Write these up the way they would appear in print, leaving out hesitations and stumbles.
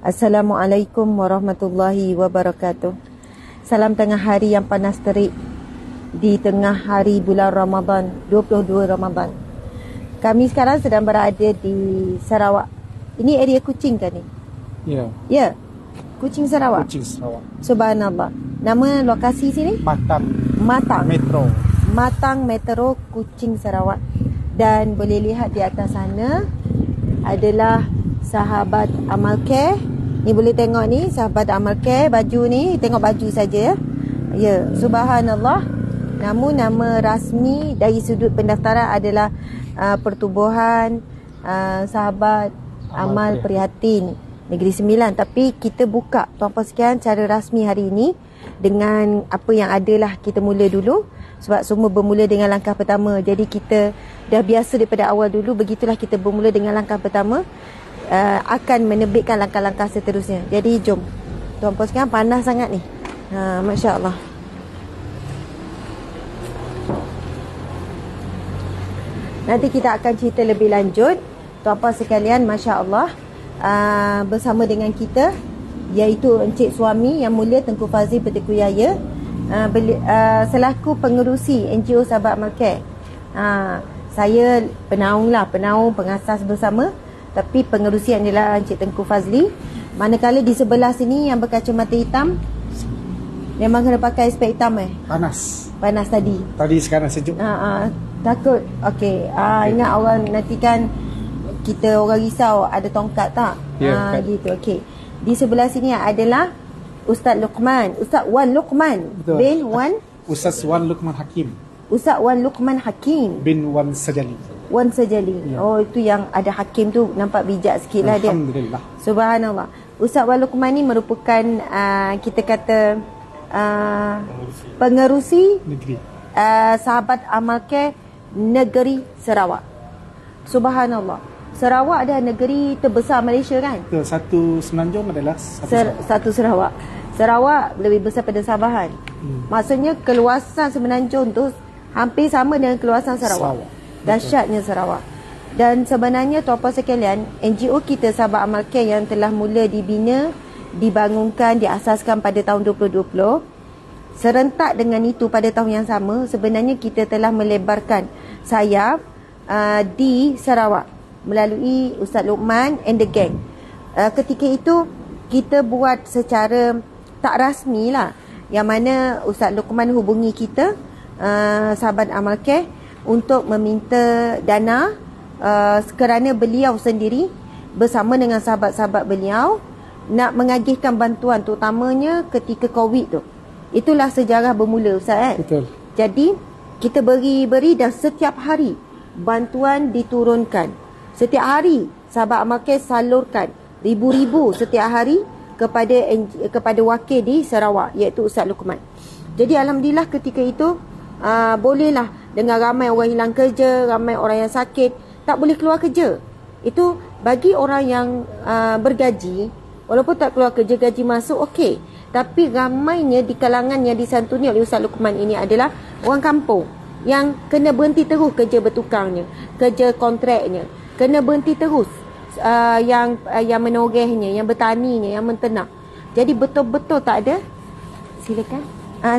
Assalamualaikum warahmatullahi wabarakatuh. Salam tengah hari yang panas terik di tengah hari bulan Ramadan, 22 Ramadan. Kami sekarang sedang berada di Sarawak. Ini area Kuching kan ni? Ya. Ya. Kuching Sarawak. Kuching Sarawak. Subhanallah. Nama lokasi sini? Matang. Metro. Matang Metro Kuching Sarawak. Dan boleh lihat di atas sana adalah sahabat Amal Care. Ni boleh tengok ni sahabat Amal Care, baju ni, tengok baju saja ya. Ya, subhanallah. Namun nama rasmi dari sudut pendaftaran adalah Pertubuhan Sahabat Amal Prihatin Negeri Sembilan. Tapi kita buka tuan-puan sekalian cara rasmi hari ini dengan apa yang adalah kita mula dulu. Sebab semua bermula dengan langkah pertama. Jadi kita dah biasa daripada awal dulu. Begitulah kita bermula dengan langkah pertama. Akan menerbitkan langkah-langkah seterusnya. Jadi jom. Tuan-puan sekalian, panas sangat ni. Masya Allah. Nanti kita akan cerita lebih lanjut. Tuan-puan sekalian, Masya Allah, bersama dengan kita, iaitu Encik Suami Yang Mulia Tengku Fazil Peteku Yaya, selaku pengerusi NGO Sahabat Amal Care. Saya penaung, pengasas bersama. Tapi pengerusi adalah Encik Tengku Fazli. Manakala di sebelah sini yang berkacamata hitam, memang kena pakai spek hitam Panas tadi. Tadi sekarang sejuk. Takut. Okey. Ingat orang nanti kan kita orang risau ada tongkat tak? Ya, gitu. Okey. Di sebelah sini adalah Ustaz Luqman, Ustaz Wan Luqman. Betul. Bin Wan Ustaz Wan Luqman Hakim. Ustaz Wan Luqman Hakim Bin Wan Sajali. Wan Sajali. Ya. Oh, itu yang ada Hakim tu, nampak bijak sikit lah dia. Alhamdulillah. Subhanallah. Ustaz Wan Luqman ni merupakan kita kata pengerusi Negeri. Sahabat Amal Care Negeri Sarawak. Subhanallah. Sarawak adalah negeri terbesar Malaysia kan? Satu Semenanjung adalah satu Sarawak. Sarawak lebih besar pada Sabahan. Maksudnya keluasan Semenanjung tu hampir sama dengan keluasan Sarawak. Dahsyatnya Sarawak. Dan sebenarnya tuan-puan sekalian, NGO kita Sahabat Amal Care yang telah mula dibina, dibangunkan, diasaskan pada tahun 2020, serentak dengan itu pada tahun yang sama, sebenarnya kita telah melebarkan sayap di Sarawak melalui Ustaz Luqman and the gang. Ketika itu kita buat secara tak rasmi lah, yang mana Ustaz Luqman hubungi kita, Sahabat Amal Care, untuk meminta dana kerana beliau sendiri bersama dengan sahabat-sahabat beliau nak mengagihkan bantuan, terutamanya ketika COVID tu. Itulah sejarah bermula, Ustaz. Betul. Jadi kita beri dan setiap hari bantuan diturunkan. Setiap hari Sahabat Amal Care salurkan ribu-ribu setiap hari kepada wakil di Sarawak, iaitu Ustaz Luqman. Jadi alhamdulillah ketika itu bolehlah dengan ramai orang hilang kerja, ramai orang yang sakit tak boleh keluar kerja. Itu bagi orang yang bergaji, walaupun tak keluar kerja, gaji masuk okey. Tapi ramainya di kalangan yang disantuni oleh Ustaz Luqman ini adalah orang kampung yang kena berhenti terus kerja bertukangnya, kerja kontraknya, kena berhenti terus yang menorehnya, yang bertaninya, yang menternak. Jadi betul-betul tak ada. Silakan.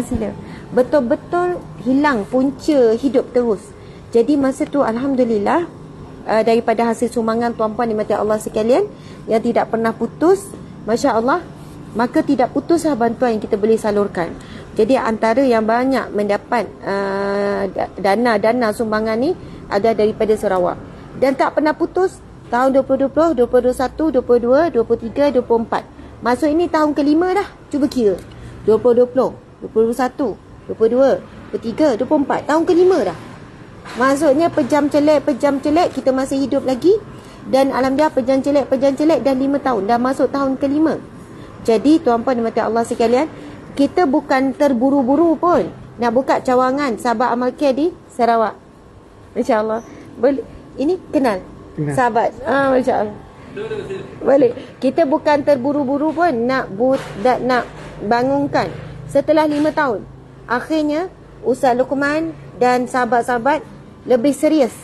Sila. Betul-betul hilang punca hidup terus. Jadi masa tu alhamdulillah, daripada hasil sumbangan tuan-puan dimati Allah sekalian yang tidak pernah putus, Masya Allah, maka tidak putuslah bantuan yang kita boleh salurkan. Jadi antara yang banyak mendapat dana sumbangan ni ada daripada Sarawak. Dan tak pernah putus tahun 2020, 2021, 22, 23, 24. Maksud ini tahun kelima dah. Cuba kira. 2020, 2021, 22, 23, 24. Tahun kelima dah. Maksudnya pejam celek kita masih hidup lagi. Dan alhamdulillah pejam celek dah 5 tahun. Dah masuk tahun kelima. Jadi tuan-puan dan mati Allah sekalian, kita bukan terburu-buru pun nak buka cawangan Sahabat Amal Care di Sarawak. Masya Allah. Boleh. Ini kenal sahabat. Masya Allah. Boleh. Kita bukan terburu-buru pun nak bangunkan. Setelah 5 tahun, akhirnya Ustaz Luqman dan sahabat-sahabat lebih serius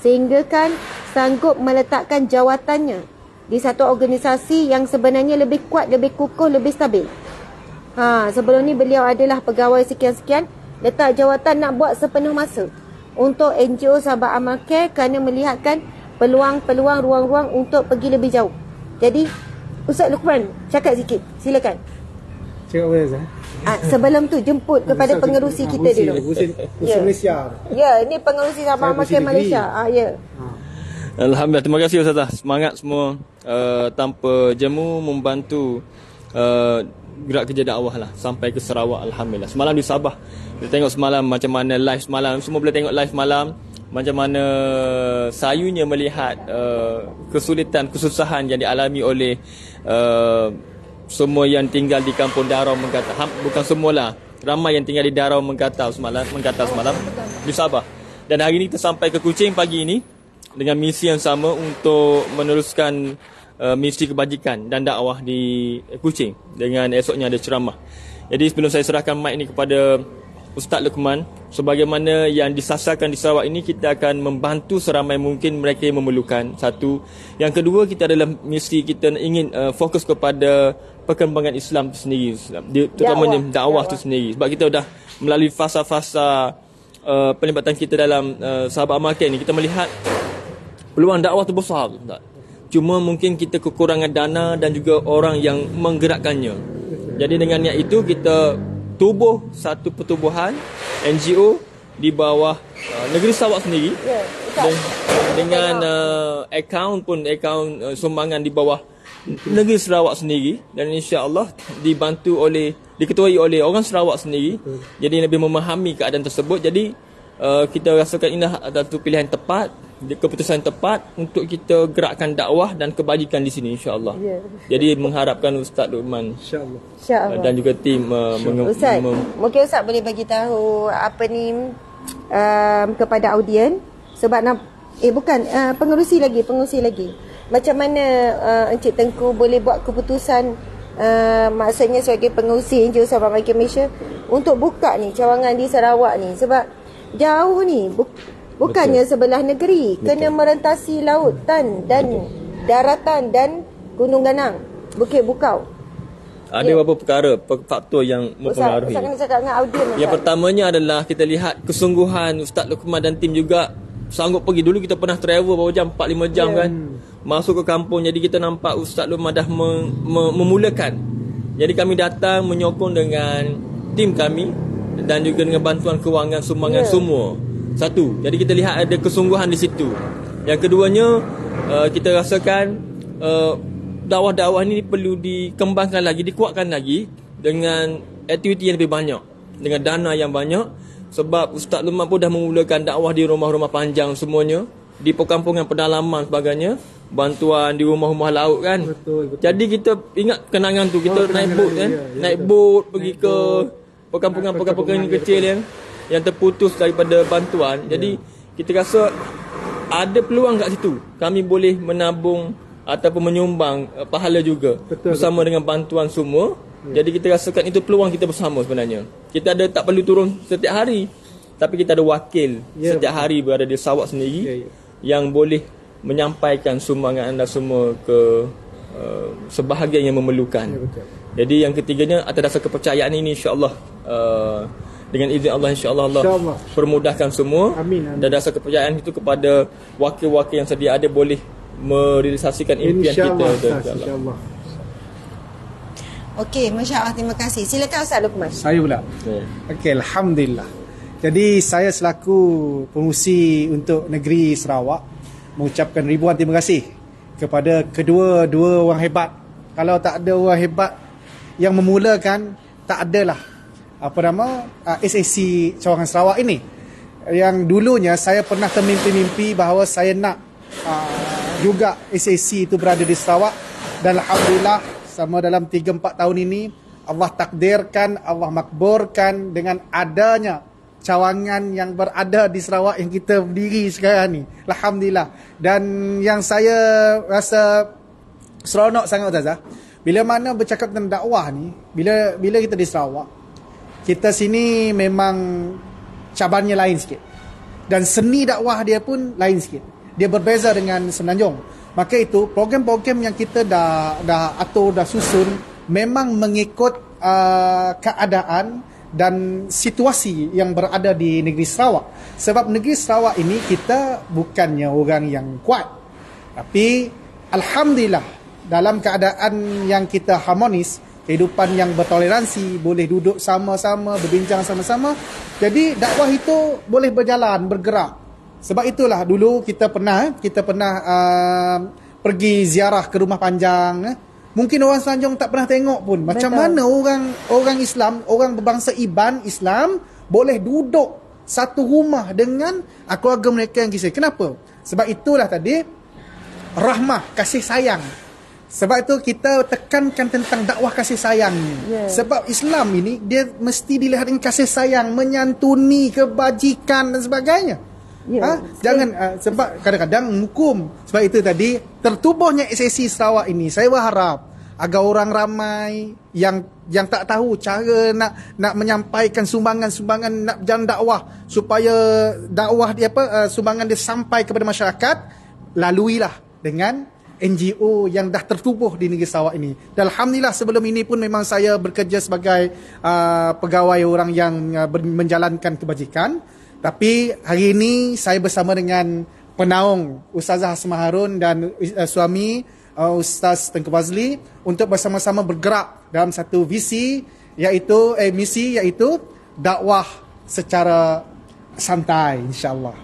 sehingga kan sanggup meletakkan jawatannya di satu organisasi yang sebenarnya lebih kuat, lebih kukuh, lebih stabil. Sebelum ni beliau adalah pegawai sekian-sekian, letak jawatan nak buat sepenuh masa untuk NGO Sahabat Amal Care kerana melihatkan peluang-peluang, ruang-ruang untuk pergi lebih jauh. Jadi Ustaz Luqman cakap sikit, silakan. Cakap apa Ustaz? Sebelum tu jemput kepada pengerusi kita dulu. Pengerusi Malaysia. Ya, ini pengerusi Sahabat Amal Care Malaysia. Ya. Alhamdulillah, terima kasih Ustazah. Semangat semua, tanpa jemu membantu gerak kerja dakwah lah sampai ke Sarawak. Alhamdulillah. Semalam di Sabah, kita tengok semalam macam mana live semalam. Semua boleh tengok live malam macam mana sayunya melihat kesulitan, kesusahan yang dialami oleh semua yang tinggal di kampung Darau Mengkatau. Bukan semualah, ramai yang tinggal di Darau Mengkatau semalam di Sabah. Dan hari ini kita sampai ke Kuching pagi ini dengan misi yang sama untuk meneruskan misi kebajikan dan dakwah di Kuching dengan esoknya ada ceramah. Jadi sebelum saya serahkan mic ini kepada Ustaz Luqman, sebagaimana yang disasarkan di Sarawak ini, kita akan membantu seramai mungkin mereka yang memerlukan. Satu. Yang kedua, kita adalah misi kita ingin fokus kepada perkembangan Islam itu sendiri, terutamanya dakwah itu sendiri. Sebab kita dah melalui fasa-fasa pelibatan kita dalam Sahabat Amal Care ni, kita melihat peluang dakwah tu besar, tak? Cuma mungkin kita kekurangan dana dan juga orang yang menggerakkannya. Jadi dengan niat itu kita tubuh satu pertubuhan NGO di bawah negeri Sarawak sendiri. Dengan akaun sumbangan di bawah negeri Sarawak sendiri, dan insya-Allah diketuai oleh orang Sarawak sendiri. Jadi lebih memahami keadaan tersebut. Jadi kita rasakan ini adalah satu pilihan tepat, keputusan tepat untuk kita gerakkan dakwah dan kebajikan di sini, insya-Allah. Jadi mengharapkan Ustaz Luqman, insya-Allah, dan juga tim Ustaz, mungkin Ustaz boleh bagi tahu apa ni kepada audien, sebab pengerusi lagi. Macam mana Encik Tengku boleh buat keputusan, maksudnya sebagai pengerusi NGO Sahabat Amal Care Malaysia untuk buka ni cawangan di Sarawak ni, sebab jauh ni, bukannya sebelah negeri. Kena merentasi lautan dan daratan dan Gunung Ganang, Bukit Bukau. Ada beberapa perkara, faktor yang mempengaruhi. Ustaz kena cakap dengan audien. Yang pertamanya adalah kita lihat kesungguhan Ustaz Luqman dan tim juga sanggup pergi. Dulu kita pernah travel berapa jam, 4-5 jam kan, masuk ke kampung. Jadi kita nampak Ustaz Luqman dah memulakan. Jadi kami datang menyokong dengan tim kami dan juga dengan bantuan kewangan sumbangan semua. Satu, jadi kita lihat ada kesungguhan di situ. Yang keduanya, kita rasakan dakwah-dakwah ini perlu dikembangkan lagi, dikuatkan lagi dengan aktiviti yang lebih banyak, dengan dana yang banyak. Sebab Ustaz Luqman pun dah memulakan dakwah di rumah-rumah panjang semuanya, di perkampungan pedalaman sebagainya, bantuan di rumah-rumah laut kan. Betul. Jadi kita ingat kenangan tu, kita naik bot kan, naik bot pergi ke perkampungan kecil yang terputus daripada bantuan. Jadi kita rasa ada peluang kat situ. Kami boleh menabung ataupun menyumbang pahala juga. Bersama dengan bantuan semua. Jadi kita rasakan itu peluang kita bersama sebenarnya. Kita tak perlu turun setiap hari, tapi kita ada wakil setiap hari berada di Sarawak sendiri yang boleh menyampaikan sumbangan anda semua ke sebahagian yang memerlukan. Jadi yang ketiganya, atas dasar kepercayaan ini, insya-Allah dengan izin Allah, insya-Allah Allah permudahkan semua. Amin. Dan dasar kepercayaan itu kepada wakil-wakil yang sedia ada boleh merealisasikan impian kita, insya-Allah. Okey, masya-Allah, terima kasih. Silakan Ustaz Luqman. Saya pula. Okey, alhamdulillah. Jadi saya selaku pengurusi untuk negeri Sarawak mengucapkan ribuan terima kasih kepada kedua-dua orang hebat. Kalau tak ada orang hebat yang memulakan, tak adalah SAC Cawangan Sarawak ini. Yang dulunya saya pernah termimpi-mimpi bahawa saya nak juga SAC itu berada di Sarawak, dan alhamdulillah sama dalam 3-4 tahun ini Allah takdirkan, Allah makburkan dengan adanya cawangan yang berada di Sarawak yang kita berdiri sekarang ni. Alhamdulillah. Dan yang saya rasa seronok sangat Ustazah, bila mana bercakap tentang dakwah ni, bila kita di Sarawak, kita sini memang cabarnya lain sikit. Dan seni dakwah dia pun lain sikit. Dia berbeza dengan Semenanjung. Maka itu program-program yang kita dah atur, dah susun memang mengikut keadaan dan situasi yang berada di negeri Sarawak. Sebab negeri Sarawak ini kita bukannya orang yang kuat, tapi alhamdulillah dalam keadaan yang kita harmonis, kehidupan yang bertoleransi, boleh duduk sama-sama, berbincang sama-sama. Jadi dakwah itu boleh berjalan, bergerak. Sebab itulah dulu kita pernah pergi ziarah ke Rumah Panjang. Mungkin orang Selanjung tak pernah tengok pun. Macam mana orang Islam, orang berbangsa Iban Islam boleh duduk satu rumah dengan keluarga mereka yang kisah. Kenapa? Sebab itulah tadi rahmah, kasih sayang. Sebab itu kita tekankan tentang dakwah kasih sayang ni. Sebab Islam ini dia mesti dilihat dengan kasih sayang, menyantuni, kebajikan dan sebagainya. Jangan sebab kadang-kadang hukum. Sebab itu tadi tertubuhnya SSC Sarawak ini, saya berharap agar orang ramai yang tak tahu cara nak menyampaikan sumbangan-sumbangan, nak berjalan dakwah supaya dakwah dia sumbangan dia sampai kepada masyarakat, laluilah dengan NGO yang dah tertubuh di negeri Sarawak ini. Dan alhamdulillah sebelum ini pun memang saya bekerja sebagai pegawai orang yang menjalankan kebajikan. Tapi hari ini saya bersama dengan penaung Ustazah Hasmah Harun dan suami Ustaz Tengku Fazli untuk bersama-sama bergerak dalam satu misi iaitu dakwah secara santai, insya-Allah.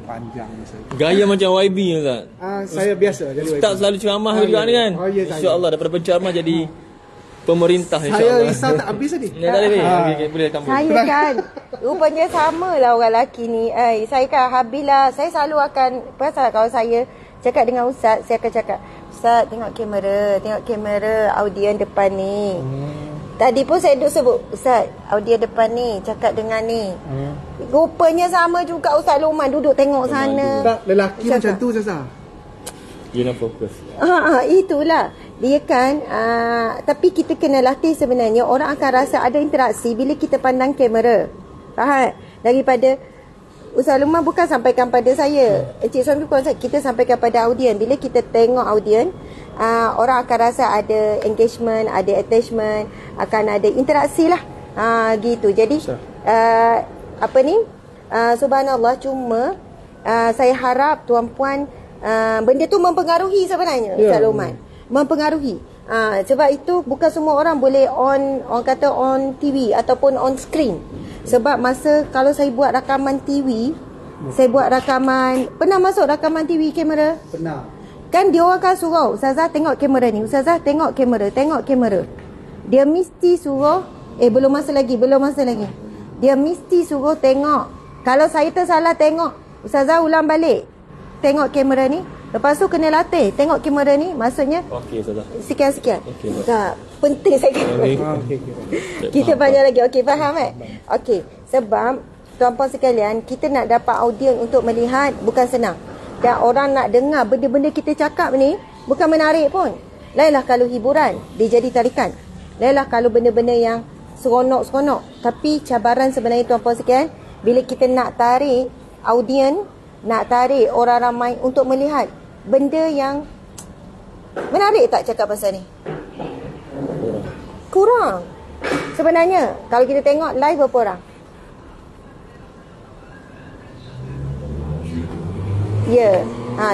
Panjang gaya macam YB ni Ustaz. Saya biasa jadi YB. Ustaz selalu ceramah juga ni kan. Insya-Allah daripada penceramah jadi pemerintah, insya-Allah. Saya risau tak habis tadi. Tak ada okey boleh tambah. Saya kan rupanya samalah orang lelaki ni. Saya kan habislah, saya selalu akan pasal kalau saya cakap dengan Ustaz, saya akan cakap, Ustaz tengok kamera audien depan ni. Tadi pun saya duduk sebut, Ustaz audien depan ni, cakap dengan ni. Rupanya sama juga Ustaz Luqman duduk tengok sana. Tak, lelaki cakap macam tu Ustazah. You nak fokus. Itulah. Dia kan tapi kita kena latih sebenarnya. Orang akan rasa ada interaksi bila kita pandang kamera. Faham? Daripada Ustaz Luqman bukan sampaikan pada saya, Encik Suami bukan, kita sampaikan pada audien. Bila kita tengok audien, orang akan rasa ada engagement, ada attachment, akan ada interaksi lah. Gitu. Jadi subhanallah, cuma saya harap tuan-puan, benda tu mempengaruhi sebenarnya, Ustaz Luqman. Mempengaruhi. Sebab itu bukan semua orang boleh orang kata on TV ataupun on screen. Sebab masa kalau saya buat rakaman TV, saya buat rakaman, pernah masuk rakaman TV kamera? Pernah. Kan dia orang akan suruh, Ustazah tengok kamera ni, Ustazah tengok kamera. Dia mesti suruh, belum masa lagi. Dia mesti suruh tengok. Kalau saya tersalah tengok, Ustazah ulang balik. Tengok kamera ni. Lepas tu kena latih. Tengok kamera ni. Maksudnya Ustazah. Sekian. Tak, penting saya kata. Kita banyak lagi. Okey, faham Okey, sebab tuan-puan sekalian, kita nak dapat audien untuk melihat bukan senang. Dan orang nak dengar benda-benda kita cakap ni bukan menarik pun. Lainlah kalau hiburan, dia jadi tarikan. Lainlah kalau benda-benda yang seronok-seronok. Tapi cabaran sebenarnya tuan-puan sekalian, bila kita nak tarik audien, nak tarik orang ramai untuk melihat benda yang menarik tak cakap pasal ni? Kurang. Sebenarnya kalau kita tengok live berapa orang?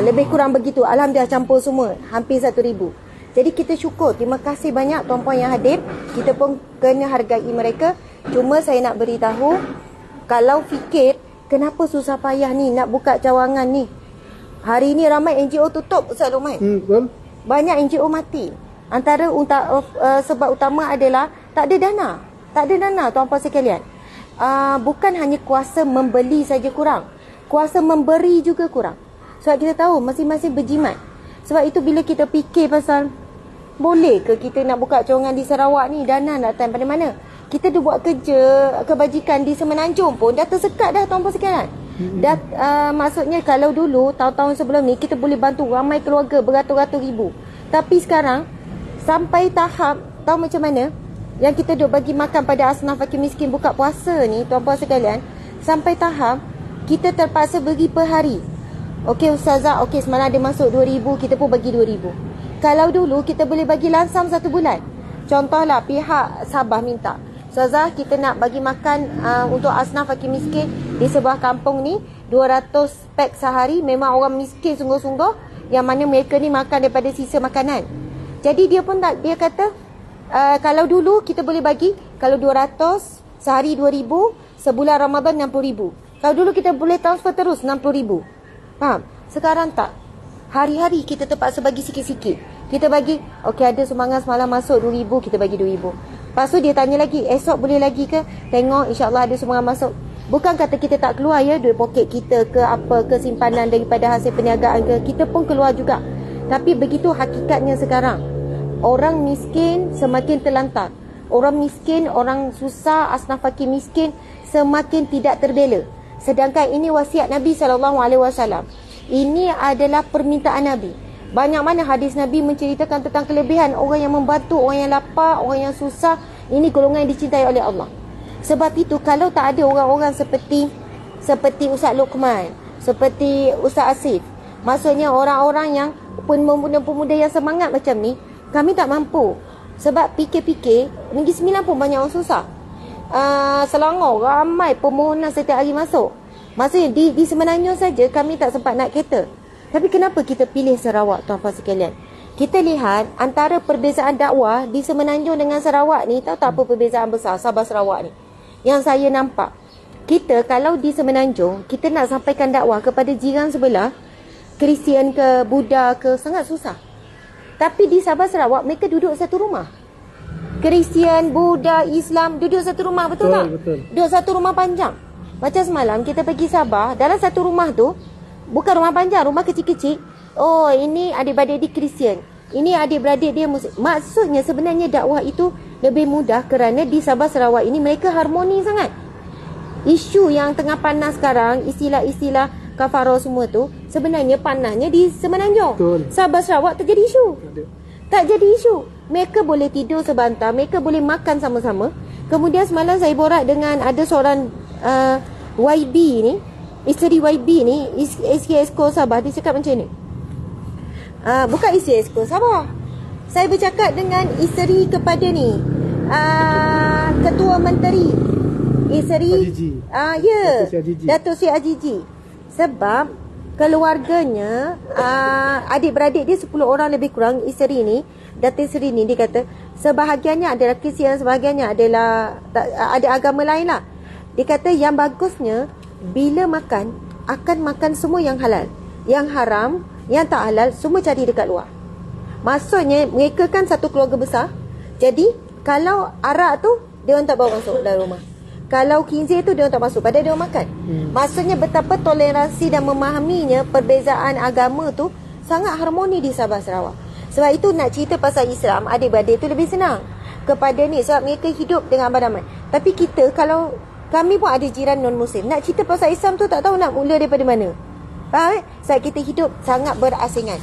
Lebih kurang begitu. Alhamdulillah campur semua, hampir 1,000. Jadi kita syukur. Terima kasih banyak tuan-puan yang hadir. Kita pun kena hargai mereka. Cuma saya nak beritahu, kalau fikir kenapa susah payah ni nak buka cawangan ni, hari ni ramai NGO tutup, Ustaz Luqman. Banyak NGO mati. Antara sebab utama adalah tak ada dana, tuan-puan sekalian. Bukan hanya kuasa membeli saja kurang, kuasa memberi juga kurang. Sebab kita tahu masing-masing berjimat. Sebab itu bila kita fikir pasal boleh ke kita nak buka cawangan di Sarawak ni, dana datang pada mana? Kita dah buat kerja kebajikan di Semenanjung pun dah tersekat dah, tuan-puan sekalian. Maksudnya kalau dulu tahun-tahun sebelum ni kita boleh bantu ramai keluarga beratus-ratus ribu. Tapi sekarang sampai tahap, tahu macam mana yang kita duk bagi makan pada asnaf fakir miskin buka puasa ni, tuan-puan sekalian, sampai tahap kita terpaksa beri per hari. Okey Ustazah, okey semalam ada masuk 2,000, kita pun bagi 2,000. Kalau dulu kita boleh bagi langsam 1 bulan. Contohlah pihak Sabah minta, Ustazah kita nak bagi makan untuk asnaf fakir miskin di sebuah kampung ni 200 pack sehari. Memang orang miskin sungguh-sungguh, yang mana mereka ni makan daripada sisa makanan. Jadi dia pun tak, dia kata kalau dulu kita boleh bagi, kalau 200 sehari 2,000, sebulan Ramadan 60,000. Kalau dulu kita boleh transfer terus 60,000. Faham? Sekarang tak. Hari-hari kita terpaksa bagi sikit-sikit. Kita bagi, okey ada sumbangan semalam masuk 2,000, kita bagi 2,000. Lepas tu dia tanya lagi, esok boleh lagi ke? Tengok insyaAllah ada sumbangan masuk. Bukan kata kita tak keluar ya, duit poket kita ke apa, ke simpanan daripada hasil perniagaan ke, kita pun keluar juga. Tapi begitu hakikatnya sekarang. Orang miskin semakin terlantar. Orang miskin, orang susah, asnaf fakir miskin semakin tidak terbela. Sedangkan ini wasiat Nabi SAW. Ini adalah permintaan Nabi. Banyak mana hadis Nabi menceritakan tentang kelebihan orang yang membantu, orang yang lapar, orang yang susah. Ini golongan yang dicintai oleh Allah. Sebab itu kalau tak ada orang-orang seperti Ustaz Luqman, seperti Ustaz Asif, maksudnya orang-orang yang pemuda-pemuda yang semangat macam ni, kami tak mampu. Sebab fikir-fikir Negeri Sembilan pun banyak orang susah. Selangor ramai permohonan setiap hari masuk. Maksudnya di Semenanjung saja kami tak sempat nak kereta. Tapi kenapa kita pilih Sarawak, tuan-tuan sekalian? Kita lihat antara perbezaan dakwah di Semenanjung dengan Sarawak ni, tahu tak apa perbezaan besar Sabah Sarawak ni? Yang saya nampak, kita kalau di Semenanjung, kita nak sampaikan dakwah kepada jiran sebelah, Kristian ke, Buddha ke, sangat susah. Tapi di Sabah Sarawak mereka duduk satu rumah. Kristian, Buddha, Islam duduk satu rumah, betul tak? Betul. Duduk satu rumah panjang. Macam semalam kita pergi Sabah, dalam satu rumah tu, bukan rumah panjang, rumah kecil-kecil. Oh, ini adik-beradik dia Kristian, ini adik-beradik dia Muslim. Maksudnya sebenarnya dakwah itu lebih mudah kerana di Sabah Sarawak ini mereka harmoni sangat. Isu yang tengah panas sekarang, istilah-istilah kafarah semua tu, sebenarnya panasnya di Semenanjung. Betul. Sabah Sarawak tak jadi isu. Tak jadi isu. Mereka boleh tidur sebantar, mereka boleh makan sama-sama. Kemudian semalam saya borak dengan ada seorang YB ni, isteri YB ni, SK Sabah, dia cakap macam ni. Bukan isteri SK Sabah. Saya bercakap dengan isteri kepada ni, Ketua Menteri. Isteri ya, Datuk Sri Ajiji. Sebab keluarganya, adik-beradik dia 10 orang lebih kurang, isteri ni, Datuk Seri ni, dia kata sebahagiannya adalah Kristian, sebahagiannya adalah ada agama lain lah. Dia kata yang bagusnya bila makan, akan makan semua yang halal. Yang haram, yang tak halal, semua cari dekat luar. Maksudnya mereka kan satu keluarga besar. Jadi kalau arak tu dia orang tak bawa masuk dalam rumah. Kalau khinzir tu dia orang tak masuk, padahal dia orang makan. Maksudnya betapa toleransi dan memahaminya perbezaan agama tu sangat harmoni di Sabah Sarawak. Sebab itu nak cerita pasal Islam, adik-beradik tu lebih senang kepada ni, sebab mereka hidup dengan abad-abad. Tapi kita, kalau kami pun ada jiran non-Muslim, nak cerita pasal Islam tu tak tahu nak mula daripada mana. Faham? Sebab kita hidup sangat berasingan,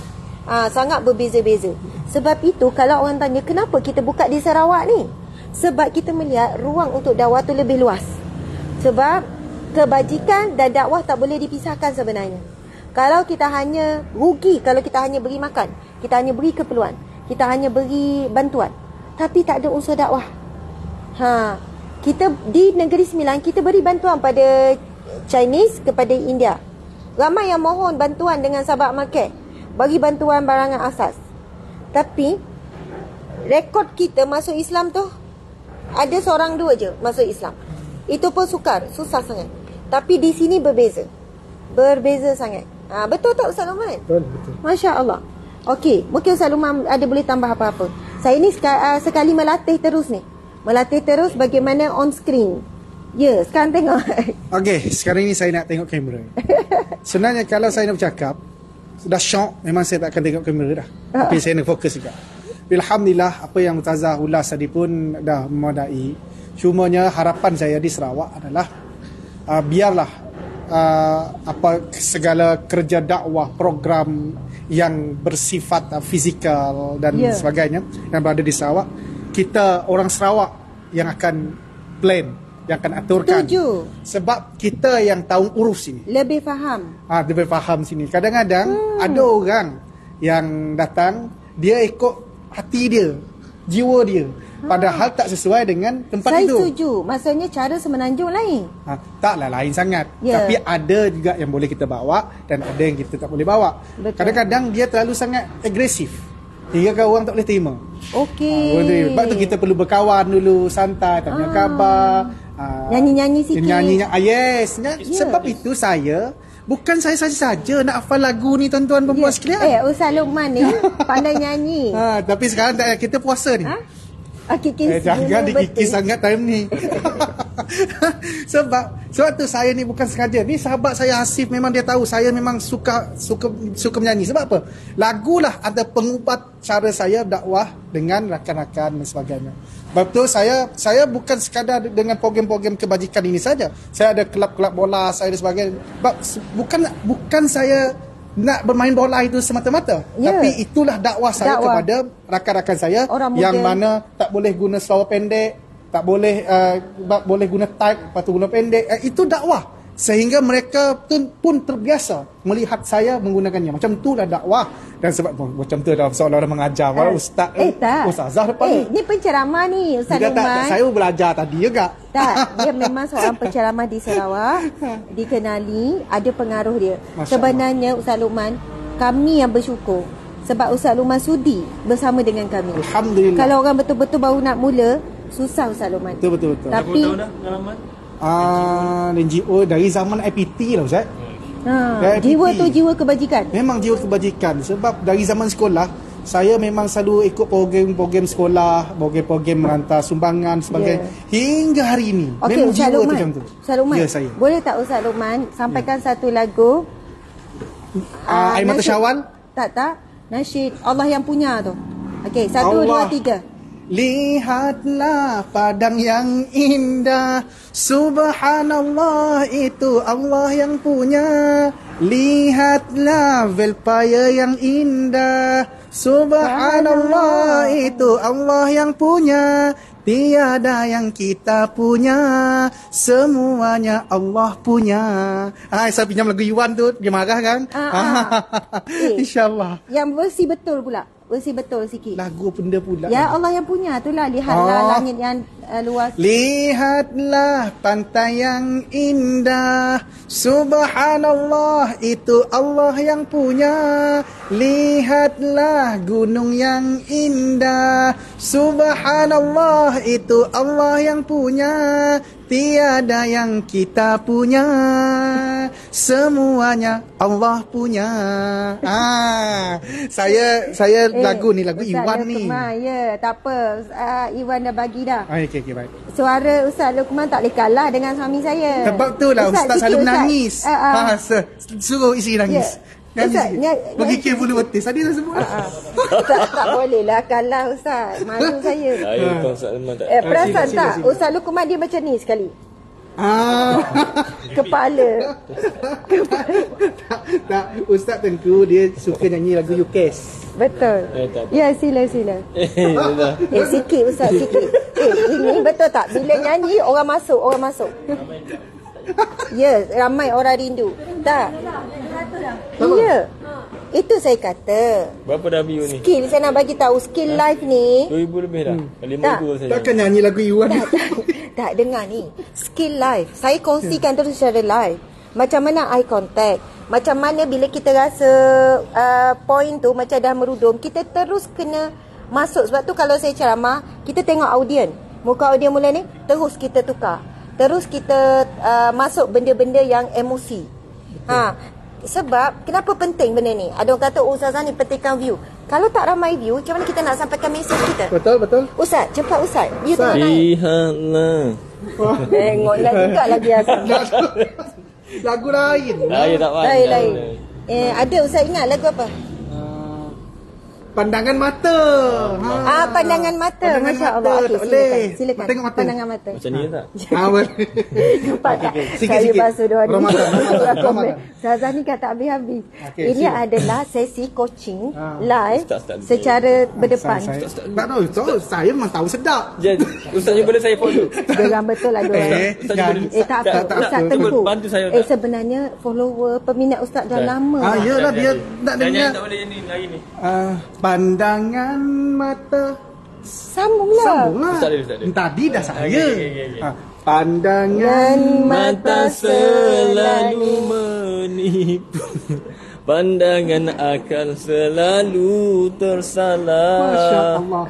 sangat berbeza-beza. Sebab itu kalau orang tanya kenapa kita buka di Sarawak ni, sebab kita melihat ruang untuk dakwah tu lebih luas. Sebab kebajikan dan dakwah tak boleh dipisahkan sebenarnya. Kalau kita hanya rugi, kalau kita hanya beri makan, kita hanya beri keperluan, kita hanya beri bantuan, tapi tak ada unsur dakwah. Kita di Negeri Sembilan, kita beri bantuan pada Chinese, kepada India. Ramai yang mohon bantuan dengan Sabah Market, bagi bantuan barangan asas. Tapi rekod kita masuk Islam tu ada seorang dua je masuk Islam. Itu pun susah sangat. Tapi di sini berbeza sangat. Betul tak Ustaz Luqman? Betul. Masya Allah. Okey, mungkin Ustaz Luqman ada boleh tambah apa-apa. Saya ni sekali melatih terus ni. Melatih terus bagaimana on screen. Ya, sekarang tengok. Okey, sekarang ni saya nak tengok kamera. Sebenarnya kalau saya nak bercakap, sudah syok, memang saya tak akan tengok kamera dah. Tapi saya nak fokus juga. Alhamdulillah, apa yang Ustazah ulas tadi pun dah memadai. Cumanya harapan saya di Sarawak adalah biarlah segala kerja dakwah, program yang bersifat fizikal dan sebagainya yang berada di Sarawak, kita orang Sarawak yang akan plan yang akan aturkan. Setuju. Sebab kita yang tahu urus ini. Lebih faham. Lebih faham sini. Kadang-kadang ada orang yang datang, dia ikut hati dia, jiwa dia. Padahal tak sesuai dengan tempat Saya itu. Saya setuju. Maksudnya cara semenanjung lain. Taklah lain sangat. Ya. Tapi ada juga yang boleh kita bawa dan ada yang kita tak boleh bawa. Betul. Kadang-kadang dia terlalu sangat agresif. Hingga orang tak boleh terima. Okey. Sebab tu kita perlu berkawan dulu, santai, tanya khabar. Nyanyi-nyanyi sikit. Yes. Sebab itu bukan saya saja nak hafal lagu ni tuan-tuan perempuan sekalian. Ustaz Luqman ni pandai nyanyi. Tapi sekarang tak, kita puasa ni. Kikis jangan dikikis sangat time ni. Sebab tu saya ni bukan sengaja. Ni sahabat saya Hasif, memang dia tahu saya memang suka menyanyi. Sebab apa? Lagu lah ada pengubat cara saya dakwah dengan rakan-rakan dan sebagainya. Sebab tu saya bukan sekadar dengan program-program kebajikan ini saja. Saya ada kelab-kelab bola, saya dan sebagainya. Bukan saya nak bermain bola itu semata-mata. Tapi itulah dakwah saya kepada rakan-rakan saya yang mana tak boleh guna seluar pendek, tak boleh boleh guna tight, lepas tu guna pendek. Itu dakwah. Sehingga mereka pun terbiasa melihat saya menggunakannya. Macam itulah dakwah. Dan sebab macam tu dah seolah-olah mengajar. Ustaz Ustazah depan ni. Ni penceramah ni Ustaz Luqman. Saya belajar tadi juga. Tak, dia memang seorang penceramah di Sarawak. Dikenali, ada pengaruh dia. Sebenarnya Ustaz Luqman, kami yang bersyukur. Sebab Ustaz Luqman sudi bersama dengan kami. Alhamdulillah. Kalau orang betul-betul baru nak mula, susah Ustaz Luqman. Betul. Berapa Tapi tahun dah pengalaman? NGO dari zaman IPT lah Ustaz. Jiwa tu jiwa kebajikan. Memang jiwa kebajikan. Sebab dari zaman sekolah, saya memang selalu ikut program-program sekolah, program-program merantau sumbangan sebagainya. Hingga hari ini. Memang Ustaz jiwa Luqman, tu macam tu. Ustaz Luqman, saya. boleh tak Ustaz Luqman sampaikan satu lagu Air Mata Syawal? Tak. Nasyid Allah yang punya tu. Okey, 1, 2, 3. Lihatlah padang yang indah, subhanallah itu Allah yang punya. Lihatlah velpaya yang indah, subhanallah itu Allah yang punya. Tiada yang kita punya, semuanya Allah punya. Saya pinjam lagu Iwan tu, dia marah kan? InsyaAllah. Yang versi betul pula. Versi betul sikit. Lagu benda pula. Ya Allah yang punya itulah. Lihatlah langit yang luas. Lihatlah pantai yang indah, subhanallah itu Allah yang punya. Lihatlah gunung yang indah, subhanallah itu Allah yang punya. Tiada yang kita punya, semuanya Allah punya. Saya lagu ni, lagu Ustaz Iwan Luqman, ni. Ya, tak apa. Iwan dah bagi dah. Okey, baik. Suara Ustaz Luqman tak boleh kalah dengan suami saya. Sebab tu lah Ustaz selalu menangis. Suruh isteri nangis. Bagi ke bulu betis. Tadi dah sebut. Tak boleh lah kalah Ustaz. Malu saya. Ustaz Luqman tak. Perasan tak? Ustaz Luqman dia macam ni sekali. Kepala. Tak, Ustaz Tengku dia suka nyanyi lagu Yukes. Betul. Tak. Ya, sila. Sikit Ustaz, sikit. Ini betul tak? Bila nyanyi orang masuk. Ya, ramai orang rindu. Tak. Ya. Itu saya kata. Berapa dah view ni? Skill saya nak bagi tahu, skill live ni 2,000 lebih dah. 5,000 saja. Takkan nyanyi lagu Iwan. Tak dengar ni. Skill live. Saya kongsikan terus secara live. Macam mana eye contact. Macam mana bila kita rasa point tu macam dah merudum, kita terus kena masuk. Sebab tu kalau saya ceramah, kita tengok audien. Muka audien mula ni, terus kita tukar. Terus kita masuk benda-benda yang emosi. Sebab kenapa penting benda ni? Ada orang kata Ustazah ni pentingkan view. Kalau tak ramai view, macam mana kita nak sampaikan mesej kita? Betul. Ustaz, cepat Ustaz. View tengah naik. Lihatlah. Tengoklah juga lagi Azam. Lagu lain. Lain tak Lain. Ada Ustaz ingat lagu apa? Pandangan mata. Pandangan mata. Pandangan Masya mata. Allah. Tak Okey, boleh. silakan. Tengok mata. Pandangan mata. Macam ni tak? Boleh. Nampak tak? Sikit, Saya sikit. basuh dua ni. Ramadan. Ustazah ni kan tak habis-habis. Okey, Ini sila. adalah sesi coaching live Ustaz, secara berdepan. Tak tahu. Saya memang tahu sedap. Jadi, Ustaz ni boleh saya follow. Diorang betul lah diorang. Ustaz jangan. boleh. Tak apa, tak, Ustaz tak, Tengku. bantu saya, tak? Sebenarnya follower, peminat Ustaz dah lama. Yalah, dia nak dengar. Tak boleh ni hari ni. Pandangan mata. Sambunglah. Sambunglah. Ustaz dia. Tadi dah saya. Okey. Pandangan Mata selalu menipu, pandangan akan selalu tersalah. Masya Allah.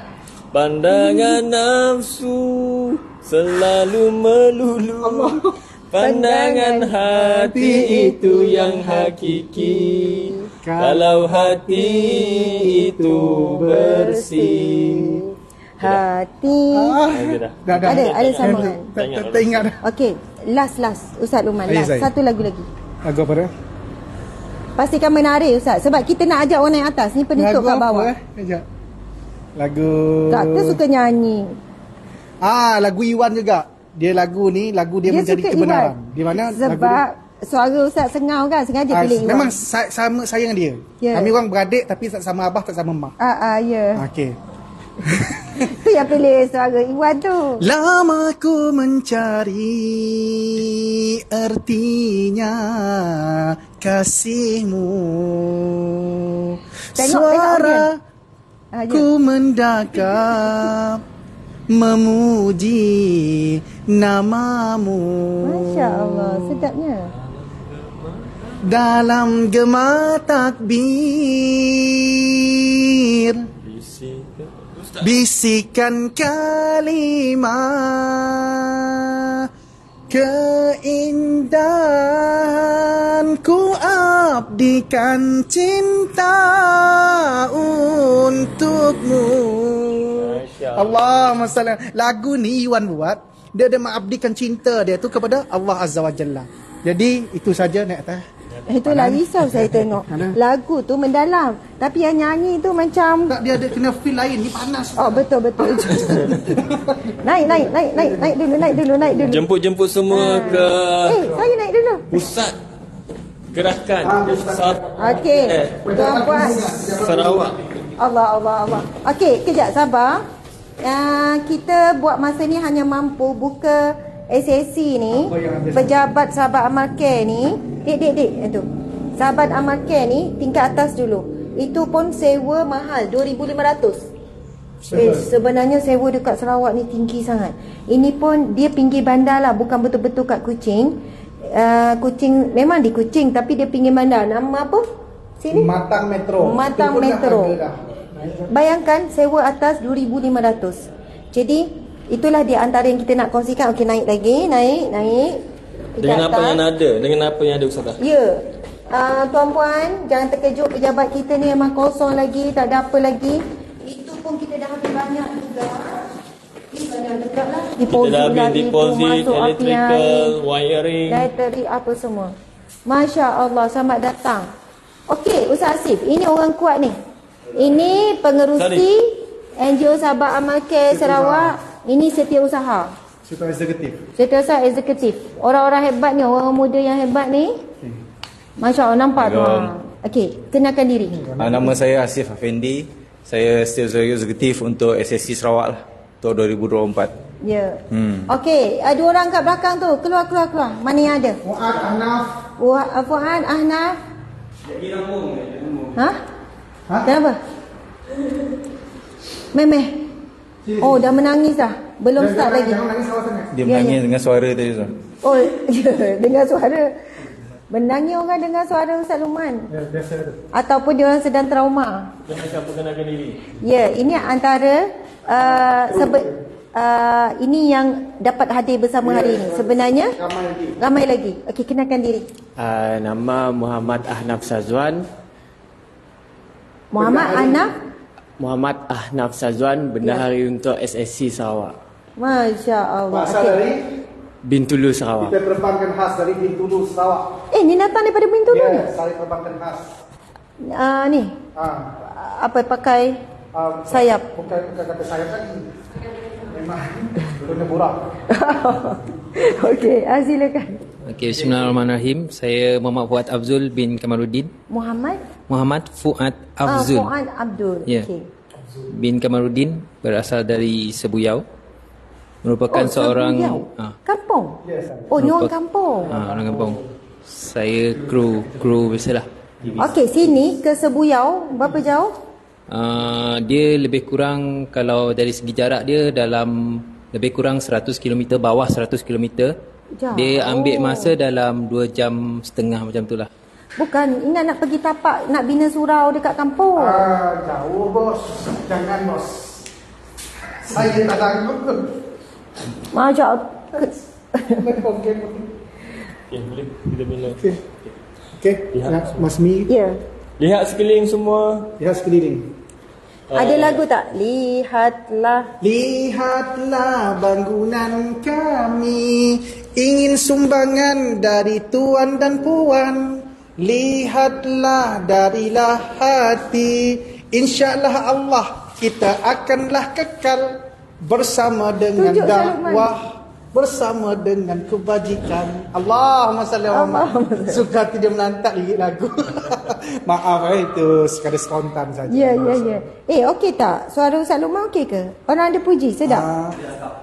Pandangan nafsu selalu melulu, pandangan hati itu yang hakiki. Kalau hati itu bersih. Hati. Dah. Ada sambungan. Tak ingat dah. Okey, last Ustaz Luman. Ya, Last saya. satu lagu lagi. Lagu apa dah? Pastikan menarik Ustaz sebab kita nak ajak orang naik atas ni penutup kat bawah. Sekejap. Lagu Doktor suka nyanyi. lagu Iwan juga. Dia lagu ni, lagu dia mencari suka kebenaran. Iwan. Di mana sebab suara Ustaz sengau kan, sengaja pilih Iwan. memang sama saya dengan dia. Ya. Kami orang beradik tapi tak sama abah, tak sama mak. Ya. Okey. Tu yang pilih suara Iwan tu. Lama ku mencari artinya kasihmu. Suara ku mendakap memuji namamu. Masya Allah, sedapnya. Dalam gema takbir bisikan kalimah keindahan ku abdikan cinta untukmu. Allahumma salli. Lagu ni Iwan buat. Dia ada mengabdikan cinta dia tu kepada Allah Azza wa Jalla. Jadi itu saja naik atas. Itulah risau saya tengok. Lagu tu mendalam. Tapi yang nyanyi tu macam Tak, dia ada kena feel lain. Ni panas. oh betul. naik dulu. Jemput semua ke Saya naik dulu. pusat gerakan Okey. Tuan-puan. Sarawak. Allah. Okey, kejap sabar. Kita buat masa ni hanya mampu buka SSC ni. Pejabat Sahabat Amal Care ni. Dek itu. Sahabat Amal Care ni tingkat atas dulu. Itu pun sewa mahal 2,500. Sebenarnya sewa dekat Sarawak ni tinggi sangat. Ini pun dia pinggir bandar lah, bukan betul-betul kat Kuching. Kuching memang di Kuching tapi dia pinggir bandar. Nama apa? Sini. Matang Metro. Matang Metro. Bayangkan sewa atas 2,500. Jadi itulah di antara yang kita nak kongsikan. Okey, naik lagi, naik. Dengan apa yang ada? Dengan apa yang ada Ustazah? Ya. Tuan-puan, jangan terkejut, pejabat kita ni memang kosong lagi, tak ada apa lagi. Itu pun kita dah habis banyak juga. Ini banyak dekat lah. Kita dah habis deposit, electrical, wiring. Bateri apa semua. Masya Allah, selamat datang. Okey, Ustaz Asif, ini orang kuat ni. Ini pengerusi NGO Sahabat Amal Care Sarawak. Ini setiausaha. Setiausaha eksekutif. Orang-orang hebat ni, orang muda yang hebat ni. Masya Allah, nampak tu. Okey, kenalkan diri. Nama saya Asif Afendi. Saya Setiausaha Eksekutif untuk SSC Sarawak lah, untuk 2024. Ya. Okey, ada orang kat belakang tu. Keluar. Mana yang ada? Fuad Ahnaf. Fuad Ahnaf. Ha? Kenapa? Memeh. Oh, dah menangis dah. Belum start lagi. Dia Ya, menangis dengan suara tadi tu. Oh, dengar suara. Menangis orang dengar suara Ustaz Luman. Ya, biasa tu. Ataupun dia orang sedang trauma. Jangan siapa kenalkan diri. Ya, ini antara ini yang dapat hadir bersama hari ini. Sebenarnya ramai lagi. Okey, kenalkan diri. Nama Muhammad Ahnaf Sazwan. Muhammad Ahnaf Sazwan, bendahari untuk SSC Sarawak. Masya Allah. Berasal Okey. dari Bintulu Sarawak. kita terbangkan khas dari Bintulu Sarawak. Ni datang daripada Bintulu ni. Ya, saya terbangkan khas. Ni apa pakai sayap. Bukan kata sayap tadi. Memang guna borak. Okey, silakan. Okey, bismillahirrahmanirrahim. Saya Muhammad Fuad Afzul bin Kamaluddin. Muhammad Fuad Afzul. Fuad Abdul. Ya. Okey. Bin Kamaluddin, berasal dari Sebuyau. Merupakan seorang kampung. Ni orang kampung. Orang kampung. Saya kru biasalah. Okey, sini ke Sebuyau berapa jauh? Dia lebih kurang, kalau dari segi jarak dia dalam lebih kurang 100 km, bawah 100 km. Jauh. Dia ambil masa dalam 2 jam setengah macam tu lah. Bukan, ingat nak pergi tapak, nak bina surau dekat kampung. Jauh bos. Jangan bos. Saya tak sanggup. Macam Okey, boleh kita bila. Okey, Mas Mi. ya. Lihat sekeliling semua. Lihat sekeliling. Ada lagu tak? Lihatlah. Lihatlah bangunan kami, ingin sumbangan dari tuan dan puan. Lihatlah darilah hati, insyaAllah Allah kita akanlah kekal bersama dengan Tunjuk dakwah, bersama dengan kebajikan. Allahumma salli ala Muhammad. Suka tidak menantak lirik lagu. Maaf itu sekadar spontan saja. Ya. Okey tak? Suara Ustaz Luqman okey ke? Orang ada puji, sedap.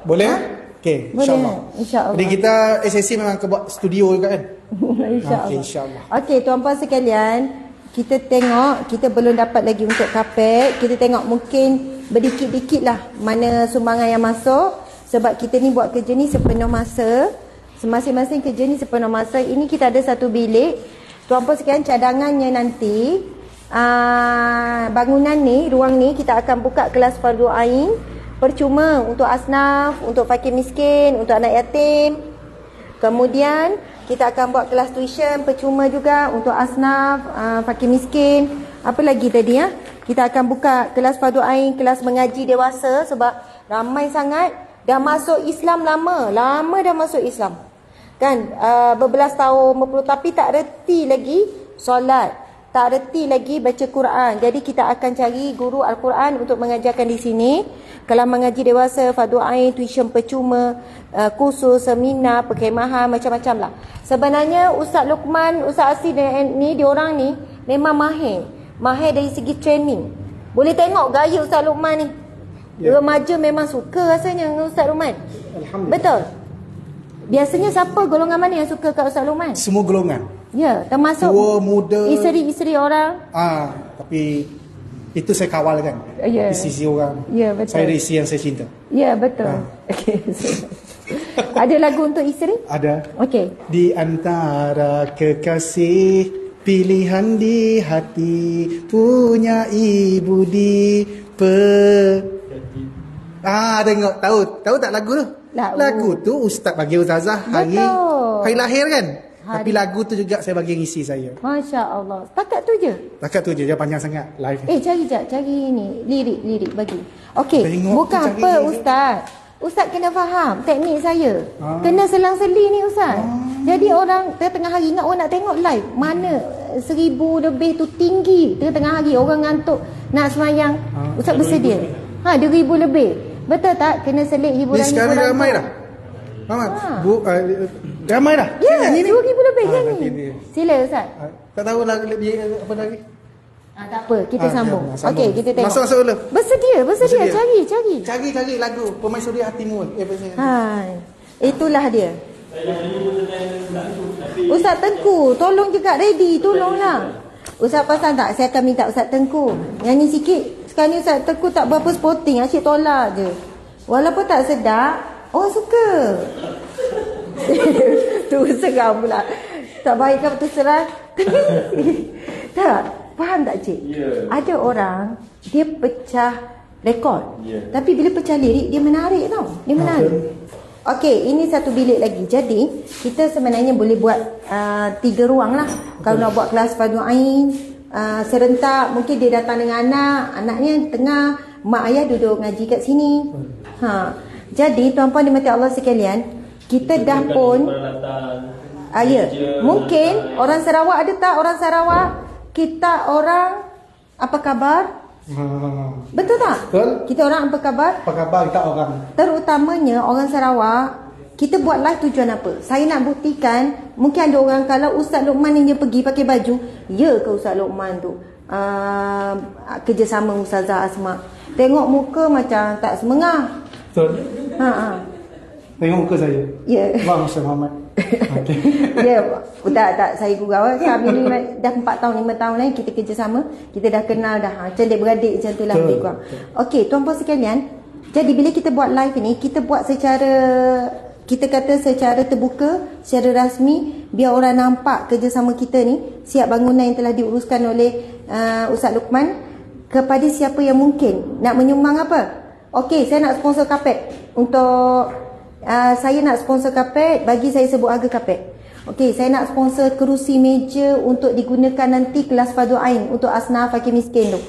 Boleh? Okey, Boleh, insyaAllah. insyaAllah. Jadi kita SSC memang ke buat studio juga kan? InsyaAllah. Okey, insyaAllah. Okey, tuan-puan sekalian, kita tengok, kita belum dapat lagi untuk kapet. Kita tengok mungkin berdikit-dikit lah mana sumbangan yang masuk. Sebab kita ni buat kerja ni sepenuh masa. Masing-masing kerja ni sepenuh masa. Ini kita ada satu bilik. Tuan-puan sekalian, cadangannya nanti, bangunan ni, ruang ni, kita akan buka kelas fardu ain. Percuma untuk asnaf, untuk fakir miskin, untuk anak yatim. Kemudian kita akan buat kelas tuition percuma juga untuk asnaf, fakir miskin. Apa lagi tadi ya? Kita akan buka kelas fardu ain, kelas mengaji dewasa sebab ramai sangat dah masuk Islam lama dah masuk Islam. Kan berbelas tahun, berpuluh, tapi tak reti lagi solat, tak reti lagi baca Quran. Jadi kita akan cari guru Al-Quran untuk mengajarkan di sini. Kalau mengaji dewasa, fardu ain, tuition percuma, kursus, seminar, perkhemahan, macam-macam lah. Sebenarnya Ustaz Luqman, Ustaz Asri ni, diorang ni memang mahir dari segi training. Boleh tengok gaya Ustaz Luqman ni. Remaja memang suka rasanya dengan Ustaz Luqman. Alhamdulillah. Betul. Biasanya siapa golongan mana yang suka kat Ustaz Luqman? Semua golongan. Ya, termasuk tua, muda, isteri-isteri orang. Tapi itu saya kawal kan. Ya. Isteri orang. Ya, betul. Saya ada isteri yang saya cinta. Ya, betul. Okey. Ada lagu untuk isteri? Ada. Okey. Di antara kekasih pilihan di hati, punya ibu di tengok, tahu tak lagu tu? Lagu tu ustaz bagi ustazah hari lahir kan? Tapi lagu tu juga saya bagi ngisi saya. Masya-Allah. Takat tu je. Takat tu je, dia panjang sangat live. Cari ni lirik bagi. Okey, bukan apa Ustaz. Ustaz kena faham teknik saya. Kena selang-seli ni Ustaz. Jadi orang tengah hari ingat orang nak tengok live. Mana 1000 lebih tu tinggi. Tengah hari orang ngantuk nak semayang. Ustaz bersedia. 2000 lebih. Betul tak? Kena selit hiburan. Sekarang ramai dah. Ramai dah. Ya, 2000 lebih nyanyi. Sila Ustaz. Tak tahu lagi apa lagi. Tak apa, kita sambung. Okey, kita tengok. Masuk dulu. Bersedia. Cari lagu Permaisuri Hatimu. Itulah dia. Ustaz Tengku, tolong juga ready, tolonglah. Ustaz pasang tak? Saya akan minta Ustaz Tengku nyanyi sikit. Sekarang ni Ustaz Tengku tak berapa sporting, asyik tolak je. Walaupun tak sedap, orang suka. Tu seram pula. Tak baik kan terserah. Tak, faham tak cik? Ada orang dia pecah rekod. Tapi bila pecah lirik dia menarik tau. Dia menarik. Okey, ini satu bilik lagi. Jadi, kita sebenarnya boleh buat 3 ruang lah. Kalau nak buat kelas fardu ain, serentak, mungkin dia datang dengan anaknya tengah, mak ayah duduk ngaji kat sini. Jadi, tuan-puan dimati Allah sekalian, kita dah pun mungkin orang Sarawak ada tak? Orang Sarawak kita orang apa khabar? Betul tak? Betul. Kita orang apa khabar? Apa khabar kita orang? Terutamanya orang Sarawak, kita buat live tujuan apa? Saya nak buktikan, mungkin ada orang kalau Ustaz Luqman ni dia pergi pakai baju, ya ke Ustaz Luqman tu kerjasama Ustazah Asma? Tengok muka macam tak semengah. Betul. Tengok muka saya. Ya. Bang Ustaz Muhammad. Okay. Ya, tak saya gurau. Kami ni dah 4 tahun 5 tahun kita kerjasama, kita dah kenal dah. Macam adik-beradik macam tu lah lebih kurang. Okey, tuan-puan sekalian, jadi bila kita buat live ni, kita buat secara, kita kata secara terbuka, secara rasmi, biar orang nampak kerjasama kita ni, siap bangunan yang telah diuruskan oleh Ustaz Luqman kepada siapa yang mungkin nak menyumbang apa. Okey, saya nak sponsor kapet untuk saya nak sponsor kapet, bagi saya sebut harga kapet. Okey, saya nak sponsor kerusi meja untuk digunakan nanti kelas Fardu Ain untuk asnaf fakir miskin tu.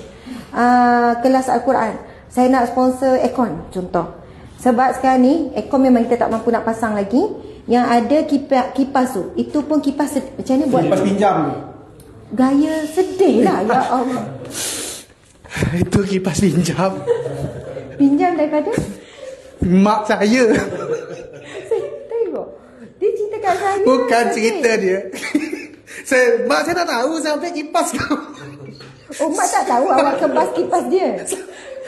Kelas Al-Quran. Saya nak sponsor aircon contoh. Sebab sekarang ni aircon memang kita tak mampu nak pasang lagi. Yang ada kipas tu. Itu pun kipas macam ni buat. Kipas pinjam. Gaya sedih lah ya Allah. Itu kipas pinjam. Pinjam daripada Mak saya. Tengok. Dia cerita kat saya. Bukan cerita dia. Mak saya tak tahu sampai kipas kau. Oh, mak tak tahu awak kebas kipas dia.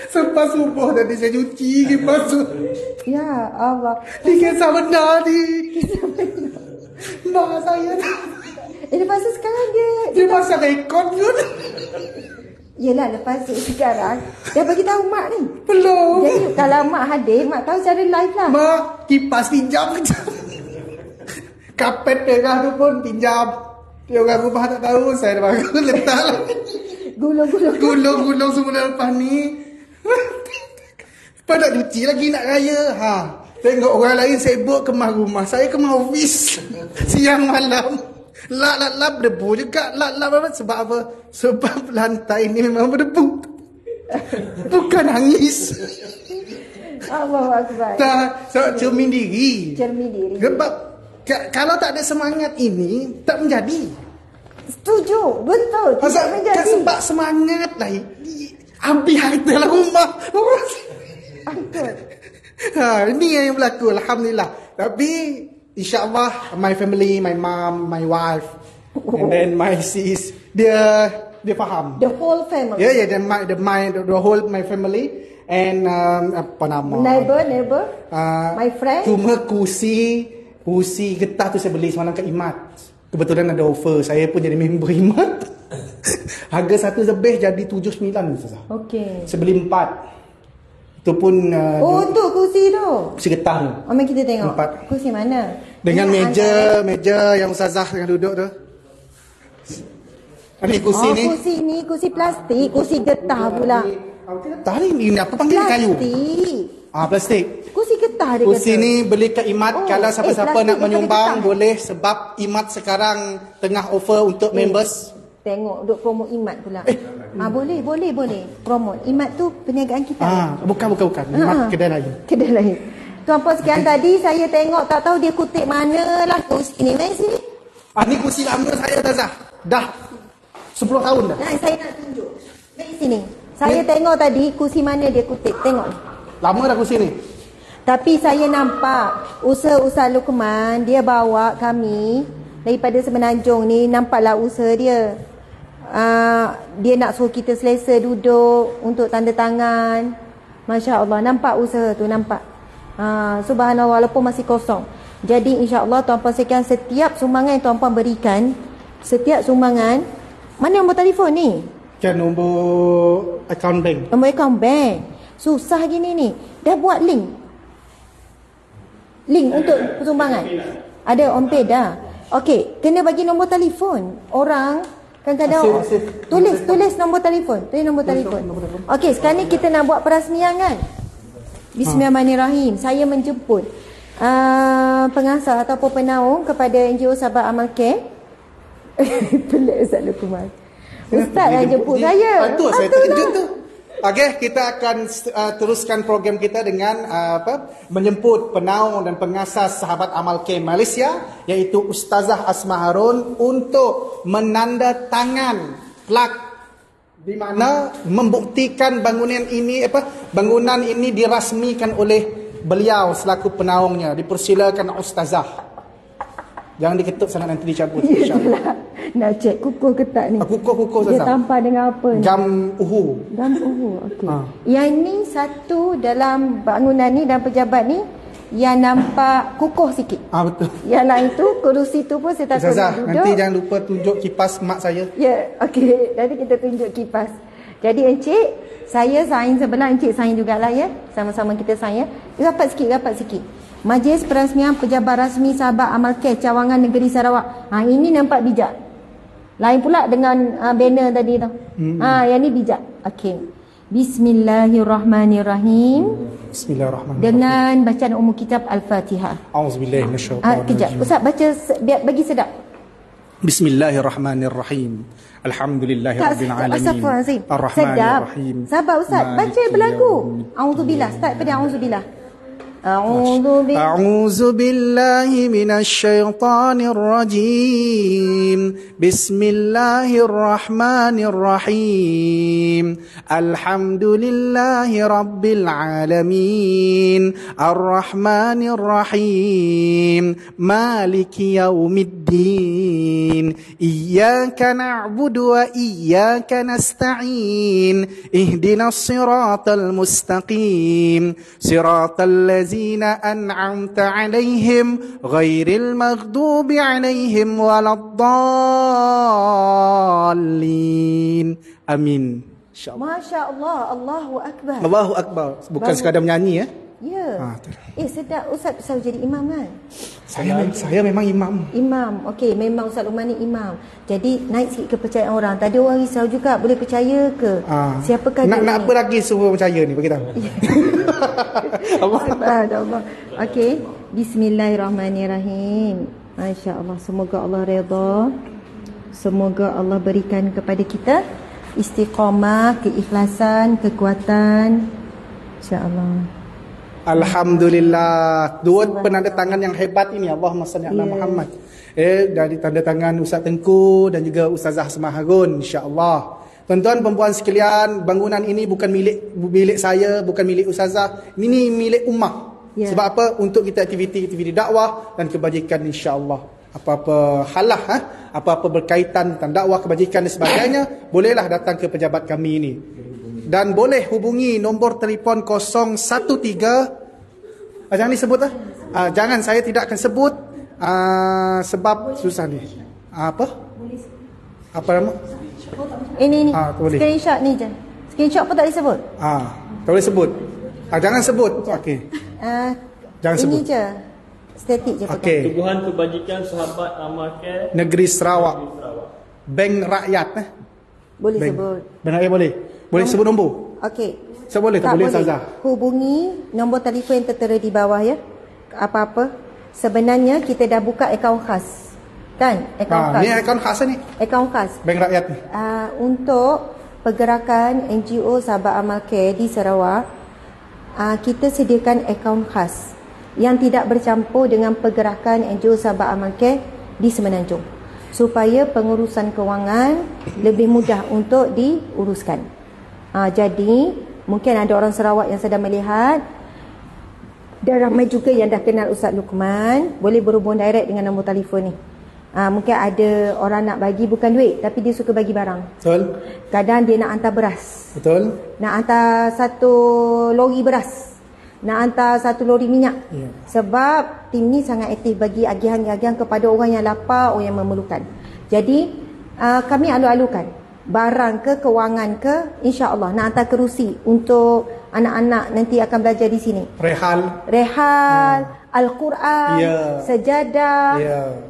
Selepas subuh tadi saya cuci kipas tu. Ya Allah. Dia kisah benar ni. Mak saya. Lepas tu sekarang dia pasang rekod pun. Yelah, lepas tu sekarang dah bagi tahu mak ni. Belum. Jadi kalau mak hadir, mak tahu secara live lah. Mak, kipas pinjam. Kapet merah tu pun pinjam. Dia orang rumah tak tahu, saya dah bagus letak. Gulung-gulung semua lepas ni. Lepas nak cuci lagi nak raya. Tengok orang lain sibuk kemas rumah, saya kemas office. Siang malam. Lap berdebu juga. Lap sebab apa? Sebab lantai ni memang berdebu. Bukan hangis. Allahu Akbar. Tak, cermin diri. Sebab kalau tak ada semangat ini, tak menjadi. Setuju, betul. Tidak menjadi. Sebab semangat lah. Habis harta lah rumah. Betul. Ini yang berlaku, alhamdulillah. Tapi InsyaAllah, my family, my mom, my wife, and then my sis, dia faham. The whole family. Yeah, the whole my family, and apa nama? Neighbor, my friend. Cuma kursi getah tu saya beli semalam kat Imat. Kebetulan ada offer, saya pun jadi member Imat. Harga satu lebih jadi 79. Okey. Saya beli 4. Itu pun untuk kursi tu. Kursi getah tu. Mari kita tengok. 4. Kursi mana? Dengan meja yang Ustazah tengah duduk tu. Ini kursi ni. Kursi ni kursi plastik, kursi getah pula. Getah ni apa panggil kayu? Plastik. Plastik. Kursi getah dia kursi kata. ni beli kat Imat. Kalau siapa-siapa nak menyumbang boleh, sebab Imat sekarang tengah offer untuk members. Tengok duk promote Imat pula. Boleh promote. Imat tu perniagaan kita. Bukan. Imat kedai lain. Tuan-puan sekian, tadi saya tengok tak tahu dia kutip mana lah kursi ni. Mari sini. Ni kursi lama saya Tazah. Dah 10 tahun dah. Saya nak tunjuk. Mari sini. Saya tengok tadi kursi mana dia kutip. Tengok. Lama dah kursi ni. Tapi saya nampak usaha Ustaz Luqman, dia bawa kami daripada Semenanjung ni, nampaklah usaha dia. Dia nak suruh kita selesa duduk untuk tanda tangan. Masya Allah, nampak usaha tu, nampak. Subhanallah, walaupun masih kosong. Jadi insya-Allah tuan-puan sekalian, setiap sumbangan yang tuan-puan berikan, setiap sumbangan, mana nombor telefon ni? Kan nombor account bank. Nombor account bank. Susah gini ni. Dah buat link untuk sumbangan. Ada on pay dah. Okey, kena bagi nombor telefon. Orang kadang-kadang tulis nombor telefon. Okey, sekarang ni kita nak buat perasmian kan? Bismillahirrahmanirrahim. Saya menjemput pengasas ataupun penaung kepada NGO Sahabat Amal Care. Pelik Ustaz Luqman. Ustaz yang jemput saya. Saya terkejut tu. Okey, kita akan teruskan program kita dengan menjemput penaung dan pengasas Sahabat Amal Care Malaysia, iaitu Ustazah Asma Harun, untuk menandatangan plak di mana membuktikan bangunan ini dirasmikan oleh beliau selaku penaungnya. Dipersilakan ustazah. Jangan diketuk sangat, nanti dicabut insya-Allah. Nak cek kukuh ke tak ni? Kukuh Dia ustazah. tampar dengan apa ni? Gam uhu. Okey. Yang ni satu dalam bangunan ni dan pejabat ni yang nampak kukuh sikit. Betul. Yang lain tu kerusi tu pun saya takut Ustazah, nak duduk. nanti jangan lupa tunjuk kipas mak saya. Ya, okey. Nanti kita tunjuk kipas. Jadi encik, saya sign sebelah, encik sign jugalah ya. Sama-sama kita sign ya. Rapat sikit. Majlis Perasmian Pejabat Rasmi Sahabat Amal Care Cawangan Negeri Sarawak. Ini nampak bijak. Lain pula dengan banner tadi tu. Yang ni bijak. Okey. Bismillahirrahmanirrahim. Bismillahirrahmanirrahim. Dengan bacaan umum kitab Al-Fatihah. Auzubillahi minasyaitanir Kejap. rajim. Ustaz baca bagi sedap. Bismillahirrahmanirrahim. Alhamdulillahirabbil alamin. Astagfirullahalazim. Arrahmanirrahim. Sabar Ustaz, baca berlagu. Auzubillah. Start pada auzubillah. أعوذ بالله من الشيطان الرجيم بسم الله الرحمن الرحيم الحمد لله رب العالمين الرحمن الرحيم مالك يوم الدين إياك نعبد وإياك نستعين اهدنا الصراط المستقيم صراط الذين أنعمت عليهم غير المغضوب عليهم ولا الضالين. Amin. Masya Allah, Allahu Akbar. Allahu Akbar. Bukan sekadar menyanyi ya. Ya. Sedap. Ustaz selalu jadi imam kan? Saya memang imam. Imam. Okey, memang Ustaz Luqman ni imam. Jadi naik sikit kepercayaan orang. Tadi orang risau juga, boleh percaya ke? Siapakah dia? Nak apa lagi suruh percaya ni, bagi tahu. Allah. Okey. Bismillahirrahmanirrahim. Masya-Allah, semoga Allah redha. Semoga Allah berikan kepada kita istiqamah, keikhlasan, kekuatan. Insya-Allah. Alhamdulillah. Dua penanda tangan yang hebat ini, Allahumma salli ala Muhammad. Dari tanda tangan Ustaz Tengku dan juga Ustazah Asma Harun, insya-Allah. Tuan-tuan perempuan sekalian, bangunan ini bukan milik saya, bukan milik Ustazah. Ini milik ummah. Sebab apa? Untuk kita aktiviti dakwah dan kebajikan, insya-Allah. Apa-apa halah, apa-apa berkaitan tentang dakwah, kebajikan dan sebagainya, bolehlah datang ke pejabat kami ini. Dan boleh hubungi nombor telefon 013. Jangan disebut lah. Jangan, saya tidak akan sebut sebab susah ni. Apa nama? Ini screenshot ni je. Screenshot pun tak boleh sebut. Tak boleh sebut. Jangan sebut. Okey. Jangan sebut. Ini je. Statik je. Okey. Tubuhan Kebajikan Sahabat Amal Care Negeri Sarawak. Bank Rakyat Boleh sebut. Bank Rakyat boleh. Boleh sebut nombor. Okey. Tak boleh, tak boleh Ustazah. Hubungi nombor telefon yang tertera di bawah ya. Apa-apa. Sebenarnya kita dah buka akaun khas. Kan? Akaun khas. Ni akaun khas ni. Akaun khas. Bank Rakyat ni. Untuk pergerakan NGO Sahabat Amal Care di Sarawak, kita sediakan akaun khas yang tidak bercampur dengan pergerakan NGO Sahabat Amal Care di Semenanjung, supaya pengurusan kewangan lebih mudah untuk diuruskan. Jadi mungkin ada orang Sarawak yang sedang melihat, dan ramai juga yang dah kenal Ustaz Luqman, boleh berhubung direct dengan nombor telefon ni. Mungkin ada orang nak bagi bukan duit, tapi dia suka bagi barang. Betul. Kadang dia nak hantar beras. Betul. Nak hantar 1 lori beras. Nak hantar 1 lori minyak. Sebab tim ni sangat aktif bagi agihan-agihan kepada orang yang lapar, orang yang memerlukan. Jadi kami alu-alukan barang ke, kewangan ke, insya-Allah nak hantar kerusi untuk anak-anak nanti akan belajar di sini. Rehal, Al-Quran, sejadah,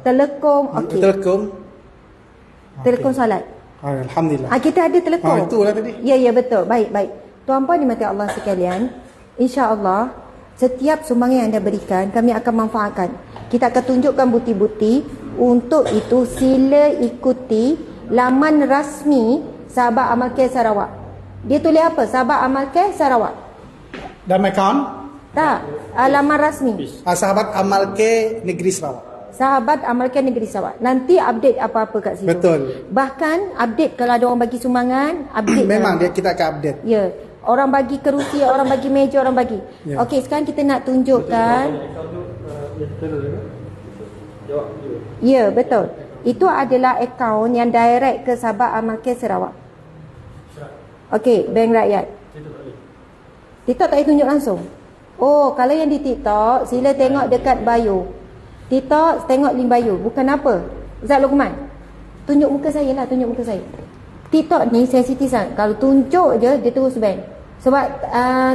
telekom. Okey. Telekom solat. Alhamdulillah. Kita ada telekom. Itulah tadi. Ya, betul. Baik. Tuan-puan dimati Allah sekalian, insya-Allah setiap sumbangan yang anda berikan kami akan manfaatkan. Kita akan tunjukkan bukti-bukti. Untuk itu sila ikuti laman rasmi Sahabat Amal Care Sarawak. Dia tulis apa? Sahabat Amal Care Sarawak. Dan account? Tak, laman rasmi. Sahabat Amal Care Negeri Sarawak. Sahabat amalkan negeri Sarawak. Nanti update apa-apa kat situ. Betul. Bahkan update kalau ada orang bagi sumbangan, update. Memang kita akan update. Ya. Orang bagi kerusi, orang bagi meja, orang bagi. Ya. Okey, sekarang kita nak tunjukkan. Ya, betul. Itu adalah akaun yang direct ke Sabah Amalkan Sarawak. Okey, Bank Rakyat. TikTok tak boleh tunjuk langsung. Oh, kalau yang di TikTok, sila tengok dekat bio. TikTok, tengok link bio. Bukan apa. Ustaz Luqman, tunjuk muka saya lah, tunjuk muka saya. TikTok ni sensitif sangat. Kalau tunjuk je, dia terus ban. Sebab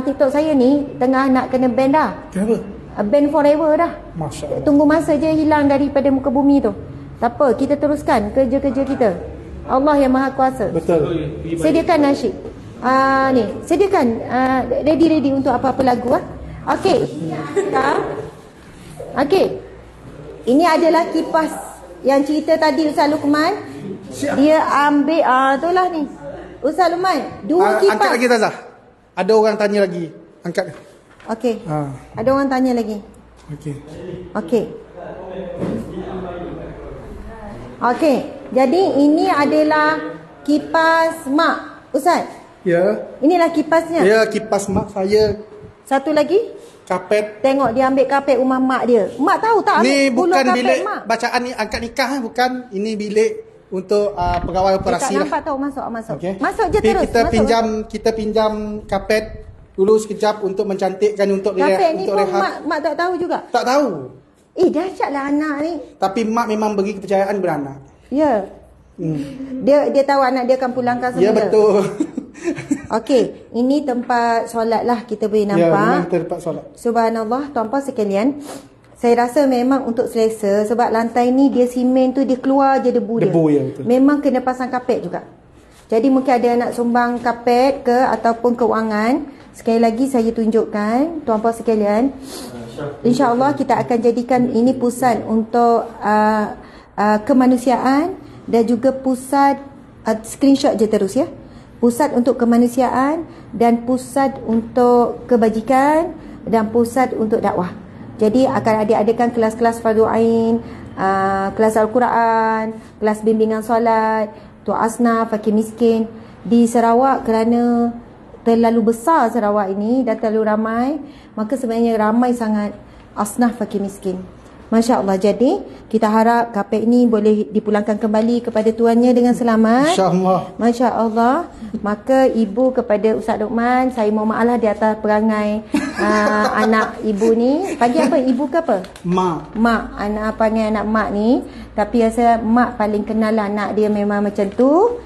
TikTok saya ni tengah nak kena ban dah. Kenapa? Ban forever dah. Masya Allah. Tunggu masa je hilang daripada muka bumi tu. Tak apa, kita teruskan kerja-kerja kita. Allah yang Maha Kuasa. Betul. Sediakan nasyid. Ni, sediakan ready untuk apa-apa lagu Okey. Okey. Ini adalah kipas yang cerita tadi Ustaz Luqman. Dia ambil itulah ni. Ustaz Luqman, dua kipas. Angkat lagi Tazah. Ada orang tanya lagi. Angkat. Okey. Ada orang tanya lagi. Okey. Okey. Okey. Jadi ini adalah kipas mak Ustaz. Ya. Inilah kipasnya. Ya, kipas mak saya. Satu lagi. Kapet. Tengok dia ambil kapet rumah mak dia. Mak tahu tak ambil Ni bulu bukan kapet bilik mak? bacaan ni akad nikah bukan. Ini bilik untuk pegawai Dia operasi tak lah. nampak tahu masuk. Okay. Masuk je Tapi terus. kita pinjam kapet dulu sekejap untuk mencantikkan untuk kapet ni untuk pun rehat. mak tak tahu juga. Tak tahu. Dahsyatlah anak ni. Tapi mak memang bagi kepercayaan beranak. Ya. Dia tahu anak dia akan pulangkan semula. Ya, betul. Okey, ini tempat solat lah kita boleh Ya, nampak. memang tempat solat. Subhanallah, tuan-puan sekalian. Saya rasa memang untuk selesa sebab lantai ni dia simen tu dia keluar je debu dia. Debu, ya, betul. Memang kena pasang kapet juga. Jadi mungkin ada nak sumbang kapet ke ataupun kewangan. Sekali lagi saya tunjukkan tuan-puan sekalian. InsyaAllah kita akan jadikan ini pusat untuk kemanusiaan dan juga pusat screenshot je terus ya. Pusat untuk kemanusiaan dan pusat untuk kebajikan dan pusat untuk dakwah. Jadi akan adakan kelas-kelas fardu ain, kelas Al-Quran, kelas bimbingan solat, untuk asnaf, fakir miskin di Sarawak. Kerana terlalu besar Sarawak ini dan terlalu ramai, maka sebenarnya ramai sangat asnaf fakir miskin. Masya Allah. Jadi kita harap kapet ini boleh dipulangkan kembali kepada tuannya dengan selamat. InsyaAllah. Masya Allah. Maka ibu kepada Ustaz Luqman, saya mohon maaf lah di atas perangai anak ibu ni. Panggil apa? Ibu ke apa? Mak. Mak. Anak panggil anak mak ni. Tapi rasa mak paling kenal lah anak dia memang macam tu.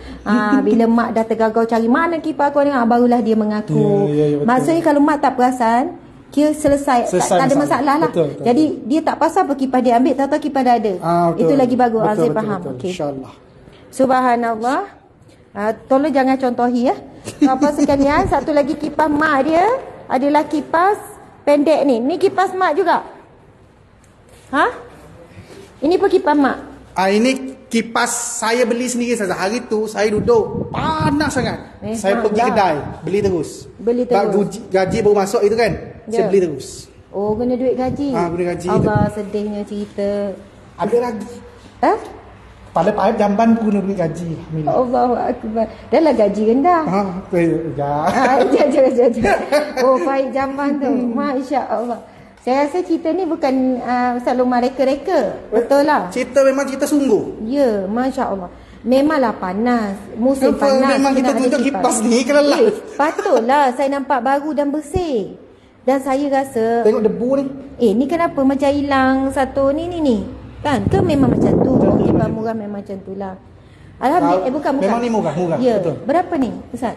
Bila mak dah tergagau cari mana kipas kau ni, barulah dia mengaku. Ya, Maksudnya kalau mak tak perasan, kira selesai tak ada masalah lah. Betul. Jadi dia tak pasal apa kipas dia ambil, tahu-tahu kipas dah ada. Itu lagi bagus. Saya faham. Okay. InsyaAllah. Subhanallah. Tolong jangan contohi ya. Apa sekalian, satu lagi kipas mak dia adalah kipas pendek ni. Ni kipas mak juga. Ini pun kipas mak. Ini kipas saya beli sendiri saja. Hari tu saya duduk panas sangat. Saya pergi kedai beli terus. Gaji baru masuk itu kan. Saya beli terus. Oh, kena duit gaji. Kena gaji. Allah, sedihnya cerita. Ada lagi. Pada paip jamban pun kena beli gaji. Allahu Akbar. Dah lah gaji rendah. Jangan. Oh, paip jamban tu. Masya Allah. Saya rasa cerita ni bukan Ustaz Luqman reka-reka. Betul lah. Cerita memang cerita sungguh. Ya, Masya Allah. Memanglah panas. Musim panas. Memang kita tunjuk kipas ni kelelak. Patutlah saya nampak baru dan bersih. Dan saya rasa tengok debu ni. Ni kenapa macam hilang satu ni. Kan? Ke memang macam tu? Kipas murah memang macam tu lah. Alhamdulillah. Bukan. Memang ni murah. Ya. Betul. Berapa ni Ustaz?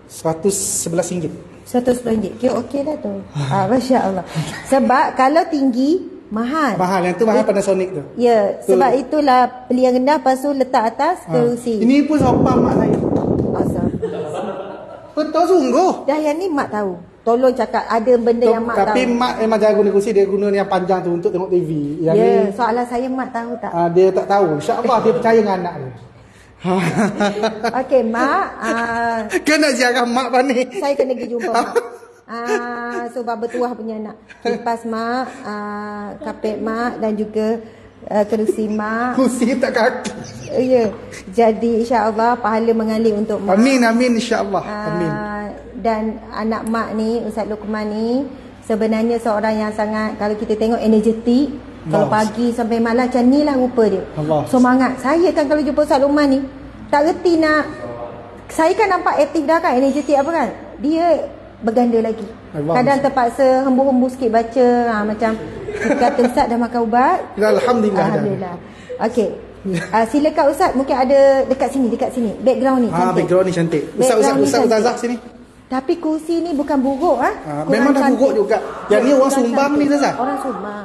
RM111. RM111. Kira okey dah tu. Masya Allah. Sebab kalau tinggi mahal. Yang tu mahal Panasonic tu. Ya. Sebab itulah beli yang rendah, lepas tu letak atas kerusi. Ini pun sopan mak saya. Betul sungguh. Dah yang ni mak tahu. Tolong cakap ada benda yang mak tahu. Tapi mak memang jarang guna kerusi. Dia guna yang panjang tu untuk tengok TV. Yang ni, soalan saya mak tahu tak? Dia tak tahu. InsyaAllah dia percaya dengan anak dia. Okey mak. Kena ziarah mak ni. Saya kena pergi jumpa mak. So bertuah punya anak. Kipas mak, kapet mak dan juga kerusi mak. Kursi tak kaki. Ya. Jadi insya-Allah pahala mengalir untuk mak. Amin insya-Allah. Amin. Dan anak mak ni, Ustaz Luqman ni sebenarnya seorang yang sangat, kalau kita tengok energetik, kalau pagi sampai malam macam ni lah rupa dia. Allah. Semangat. Saya kan kalau jumpa Ustaz Luqman ni tak reti nak, saya kan nampak aktif dah kan, energetik apa kan, dia berganda lagi. Allah. Kadang terpaksa hembus-hembus sikit baca, macam kata Ustaz dah makan ubat. Alhamdulillah. Okey. Silakan Ustaz, mungkin ada dekat sini background ni cantik. Background ni cantik. Ustaz sini. Tapi kursi ni bukan buruk memang dah buruk juga. Yang ni orang Sumbang ni Ustaz. Orang Sumbang.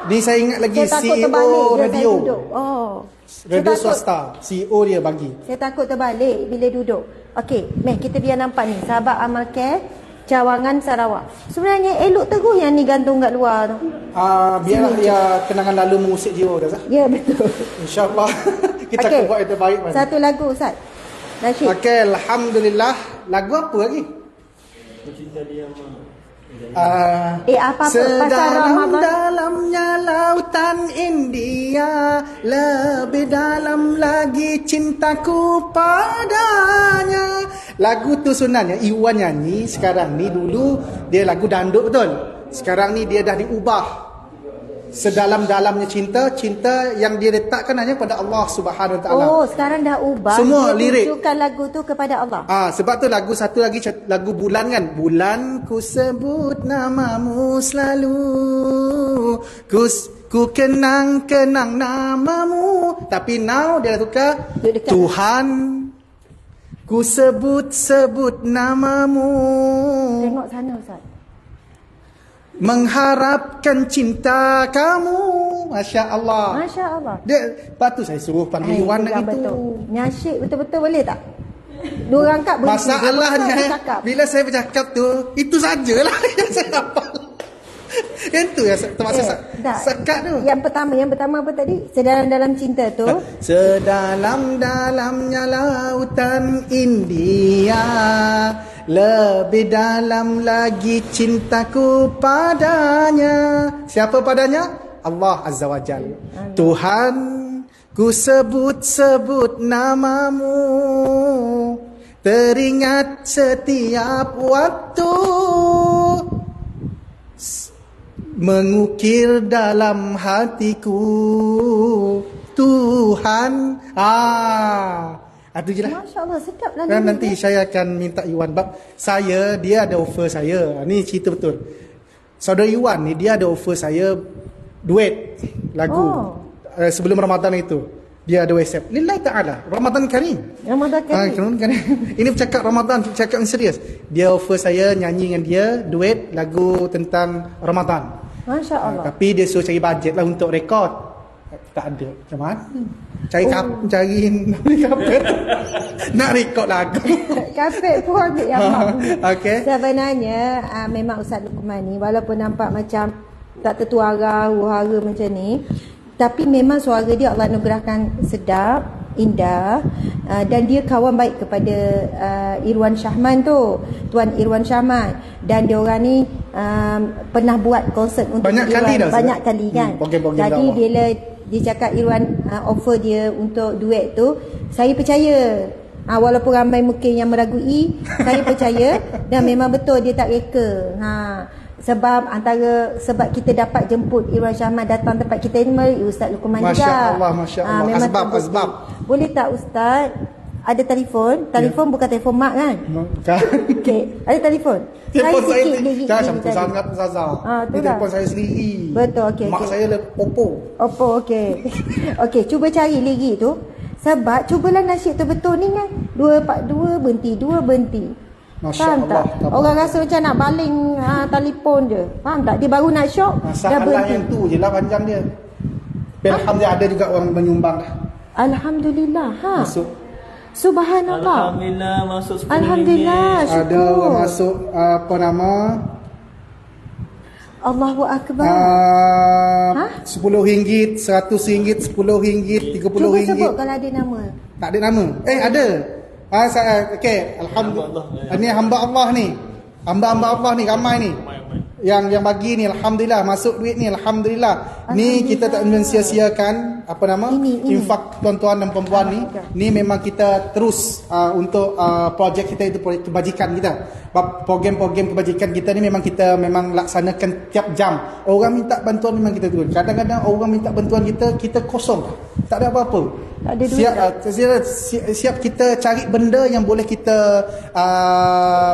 Ni saya ingat lagi CEO radio. Radio swasta. CEO dia bagi. Saya takut terbalik bila duduk. Okey, kita biar nampak ni. Sahabat Amal Care, Cawangan Sarawak. Sebenarnya elok terus yang ni gantung kat luar tu. Biarlah dia kenangan lalu mengusik jiwa dah Ustaz. Ya, betul. InsyaAllah kita akan buat yang terbaik. Satu lagu Ustaz. Nasyid. Okey, alhamdulillah. Lagu apa lagi? Apa-apa pasal Ramadan. Dalamnya lautan India, lebih dalam lagi cintaku padanya. Lagu tu sebenarnya Iwan nyanyi sekarang ni, dulu dia lagu dandut betul. Sekarang ni dia dah diubah. Sedalam-dalamnya cinta yang dia letakkan hanya pada Allah Subhanahu Wa Taala. Sekarang dah ubah. Semua dia lirik. Tunjukkan lagu tu kepada Allah. Sebab tu lagu satu lagi, lagu bulan kan. Bulan ku sebut namamu selalu, ku kenang namamu. Tapi now dia tukar, Tuhan ku sebut namamu. Tengok sana Ustaz. Mengharapkan cinta kamu. Masya Allah. Dia, lepas tu saya suruh panggil Iwan nak itu. Nyasyik betul-betul boleh tak? Dua rangkap berhenti. Masalahnya bila saya bercakap tu, itu sajalah yang saya hafal. Yang tu yang terpaksa sekat tu. Yang pertama apa tadi? Sedalam-dalam cinta tu. Sedalam-dalamnya lautan India, lebih dalam lagi cintaku padanya. Siapa padanya? Allah Azza wa Jalla. Tuhan, ku sebut namamu, teringat setiap waktu, mengukir dalam hatiku Tuhan. Itu je lah. Masya Allah, sedap lah. Dan nanti saya akan minta Iwan. Dia ada offer saya. Ni cerita betul. Saudara Iwan ni, dia ada offer saya duet lagu sebelum Ramadan itu. Dia ada WhatsApp. Lillahi ta'ala. Ramadan Karim. Ramadan Karim. Ini bercakap Ramadan, bercakap yang serius. Dia offer saya nyanyi dengan dia duet lagu tentang Ramadan. Masya Allah. Tapi dia suruh cari bajet lah untuk rekod. Tak ada. Macam mana? Cari kapet. Nak rekod lagu. Kapet pun ambil yang okay. Sebenarnya memang Ustaz Luqman ni, walaupun nampak macam tak tertuara huru-hara macam ni, tapi memang suara dia Allah anugerahkan sedap, indah, dan dia kawan baik kepada Irwan Syahman tu, Tuan Irwan Syahman. Dan dia orang ni pernah buat konsert untuk banyak Irwan, banyak kali kan. Jadi bila dia cakap Irwan offer dia untuk duet tu, saya percaya. Walaupun ramai mungkin yang meragui, saya percaya dan memang betul dia tak reka. Sebab kita dapat jemput Irwan Syahman datang tempat kita ni, Ustaz Luqman juga. Masya Allah. Asbab. Boleh tak Ustaz? Ada telefon bukan telefon mak kan? Bukan. Okey, ada telefon. Telefon saya jangan sampai sangat Ustazah. Telefon saya sendiri. Betul, okey. Mak saya Oppo, okey. Okey, cuba cari lagi tu. Sebab cubalah nasyid tu betul ni kan. 2 berhenti. Faham tak? Orang rasa macam nak baling telefon je. Faham tak? Dia baru nak syok, dah berhenti. Masalah yang tu je lah panjang dia. Alhamdulillah ada juga orang menyumbang. Alhamdulillah. Masuk. Subhanallah. Alhamdulillah masuk 10 Alhamdulillah, syukur. Ada orang masuk Allahu Akbar. RM10, RM100, RM10, RM30. Cuba sebut kalau ada nama. Tak ada nama. Ada. Okey, alhamdulillah. Ini hamba Allah ni. Hamba-hamba Allah ni ramai ni. Yang bagi ni alhamdulillah, masuk duit ni alhamdulillah. Ni kita tak sia-siakan infak tuan-tuan dan perempuan ni. Ni memang kita terus untuk projek kita itu, projek kebajikan kita. Program-program kebajikan kita ni memang kita laksanakan tiap jam. Orang minta bantuan memang kita turun. Kadang-kadang orang minta bantuan kita kosong. Tak ada apa-apa. Tak ada duit. Siap kita cari benda yang boleh kita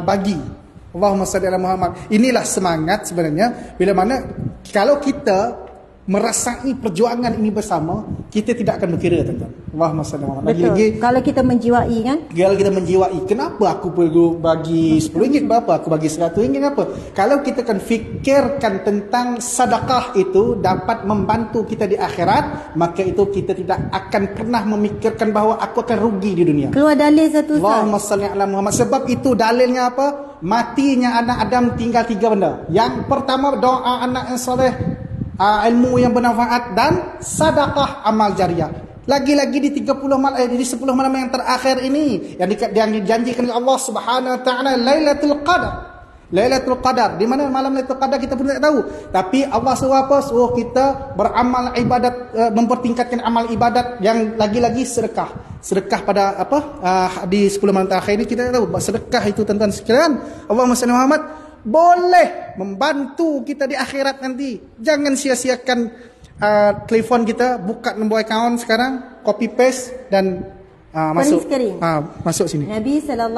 bagi. Allahumma salli ala Muhammad. Inilah semangat sebenarnya. Bila mana kalau kita merasai perjuangan ini bersama, kita tidak akan berkira, tuan-tuan. Allahumma salli ala Muhammad. Betul. Kalau kita menjiwai kan? Kalau kita menjiwai, kenapa aku perlu bagi RM10, berapa aku bagi RM100, apa? Kalau kita akan fikirkan tentang sedekah itu dapat membantu kita di akhirat, maka itu kita tidak akan pernah memikirkan bahawa aku akan rugi di dunia. Keluar dalil satu. Allahumma salli ala Muhammad. Sebab itu dalilnya apa? Matinya anak Adam tinggal 3 benda. Yang pertama, doa anak yang soleh, ilmu yang bermanfaat, dan sedekah amal jariah. Lagi-lagi di 10 malam yang terakhir ini yang dijanjikan oleh Allah Subhanahu wa taala, Lailatul Qadar. Lailatul Qadar. Di mana malam Lailatul Qadar kita pun tak tahu. Tapi Allah suruh apa? Suruh kita beramal ibadat, mempertingkatkan amal ibadat, yang lagi-lagi sedekah. Sedekah pada di 10 malam terakhir ini kita tahu sedekah itu, tuan-tuan sekalian, Allahumma salli Muhammad, boleh membantu kita di akhirat nanti. Jangan sia-siakan telefon kita, buka nombor akaun sekarang, copy paste dan masuk sini. Nabi SAW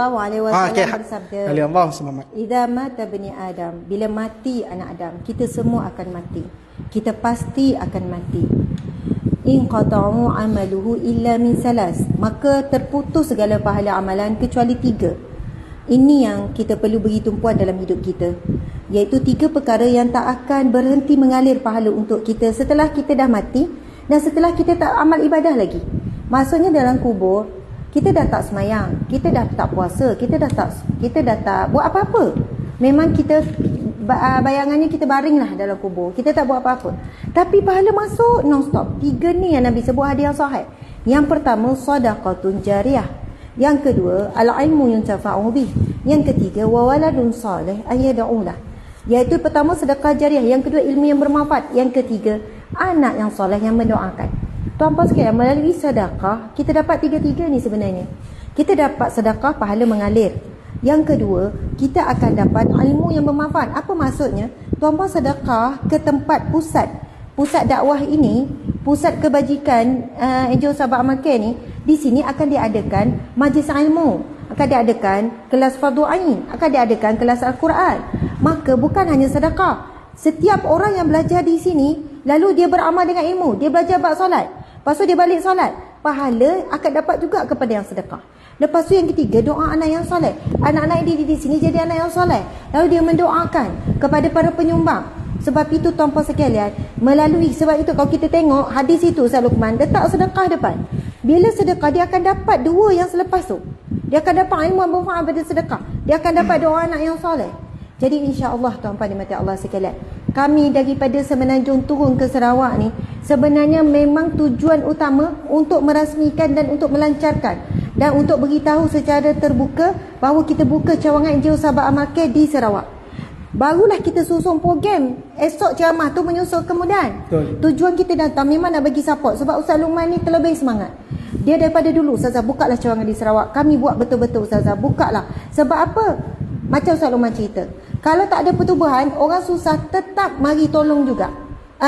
bersabda, Allah SWT, "Idza mata bani Adam", bila mati anak Adam, kita semua akan mati. Kita pasti akan mati. In qata'u amaluhu illa min salas, maka terputus segala pahala amalan kecuali 3. Ini yang kita perlu beri tumpuan dalam hidup kita, iaitu 3 perkara yang tak akan berhenti mengalir pahala untuk kita setelah kita dah mati dan setelah kita tak amal ibadah lagi. Maksudnya dalam kubur kita dah tak semayang, kita dah tak puasa, kita dah tak buat apa-apa. Memang kita bayangannya kita baringlah dalam kubur, kita tak buat apa-apa. Tapi pahala masuk non-stop. 3 ni yang Nabi sebut hadis sahih. Yang pertama, sadaqatun jariyah. Yang kedua, al-ilmu yuntafa'u bih. Yang ketiga, wa waladun salih ayyad'ulah. Iaitu pertama sedekah jariah, yang kedua ilmu yang bermanfaat, yang ketiga anak yang soleh yang mendoakan. Tuan-tuan sekalian, melalui sedekah kita dapat 3 ni sebenarnya. Kita dapat sedekah, pahala mengalir. Yang kedua, kita akan dapat ilmu yang bermanfaat. Apa maksudnya? Tuan-tuan sedekah ke tempat pusat dakwah ini, pusat kebajikan NGO Sabah Amal Care ni, di sini akan diadakan majlis ilmu, akan diadakan kelas fardu ain, akan diadakan kelas Al-Quran. Maka bukan hanya sedekah. Setiap orang yang belajar di sini, lalu dia beramal dengan ilmu, dia belajar bab solat, lepas tu dia balik solat, pahala akan dapat juga kepada yang sedekah. Lepas tu yang ketiga, doa anak yang soleh. Anak-anak dia di sini jadi anak yang soleh, lalu dia mendoakan kepada para penyumbang. Sebab itu tuan-tuan sekalian, sebab itu kalau kita tengok hadis itu, Ustaz Luqman letak sedekah depan. Bila sedekah, dia akan dapat 2 yang selepas tu. Dia akan dapat ilmu yang bermanfaat pada sedekah, dia akan dapat doa anak yang soleh. Jadi insya-Allah tuan-tuan dimati Allah sekalian, kami daripada Semenanjung turun ke Sarawak ni sebenarnya memang tujuan utama untuk merasmikan dan untuk melancarkan dan untuk beritahu secara terbuka bahawa kita buka cawangan NGO Sabah Amal Care di Sarawak. Barulah kita susun program esok ceramah tu menyusul kemudahan. Tujuan kita datang memang nak bagi support, sebab Ustaz Luqman ni terlebih semangat. Dia daripada dulu, Ustazah, bukalah cawangan di Sarawak. Kami buat betul-betul, Ustazah, bukalah. Sebab apa? Macam Ustaz Luqman cerita, kalau tak ada pertubuhan, orang susah tetap mari tolong juga,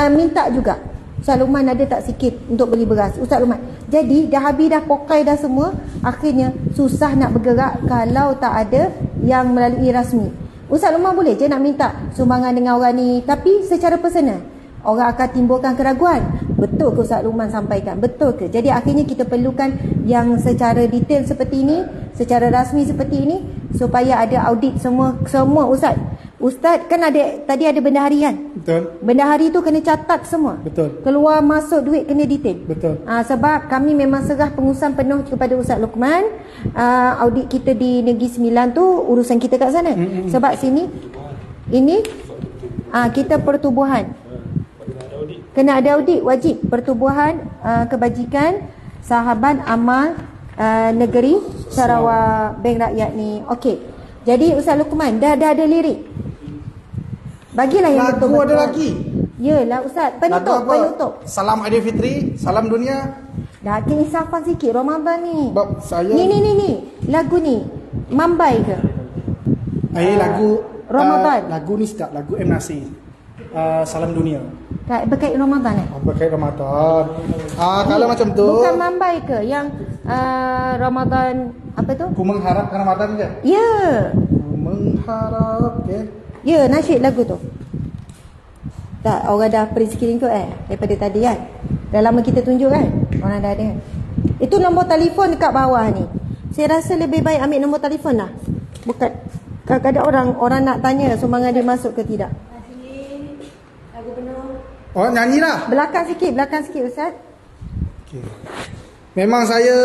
minta juga. Ustaz Luqman ada tak sikit untuk beli beras, Ustaz Luqman. Jadi dah habis dah pokai dah semua, akhirnya susah nak bergerak kalau tak ada yang melalui rasmi. Ustaz Luqman boleh je nak minta sumbangan dengan orang ni, tapi secara personal orang akan timbulkan keraguan. Betul ke Ustaz Luqman sampaikan? Betul ke? Jadi akhirnya kita perlukan yang secara detail seperti ini, secara rasmi seperti ini, supaya ada audit semua Ustaz kan tadi ada bendahari kan? Betul. Bendahari tu kena catat semua. Betul. Keluar masuk duit kena detail. Betul. Sebab kami memang serah pengurusan penuh kepada Ustaz Luqman. Audit kita di Negeri Sembilan tu urusan kita kat sana. Sebab sini ini kita pertubuhan. Kena ada audit wajib. Pertubuhan kebajikan Sahabat Amal Negeri Sarawak Bank Rakyat ni. Okey. Jadi Ustaz Luqman dah ada lirik. Bagilah yang Lagu betul-betul. ada lagi. Yalah Ustaz, penutup, Lagu apa? penutup. Salam Aidilfitri, salam dunia. Dah keinsafan sikit Ramadan ni. Sebab saya Ni. Lagu ni Mambai ke? lagu Ramadan. lagu ni sedap, lagu M Nasir. Salam dunia. Berkait Ramadan Berkait Ramadan. Kalau macam tu Bukan Mambai ke yang Ramadan apa tu? Ku mengharapkan Ramadan je. Ya. Ku mengharap Ya, nasyid lagu tu. Tak, orang dah print screen kot daripada tadi kan. Dah lama kita tunjuk kan. Orang dah ada kan. Itu nombor telefon dekat bawah ni. Saya rasa lebih baik ambil nombor telefon lah. Bukan kadang-kadang orang nak tanya sumbangan dia masuk ke tidak. Lagu penuh. Oh, nyanyilah. Belakang sikit Ustaz. Okay. Memang saya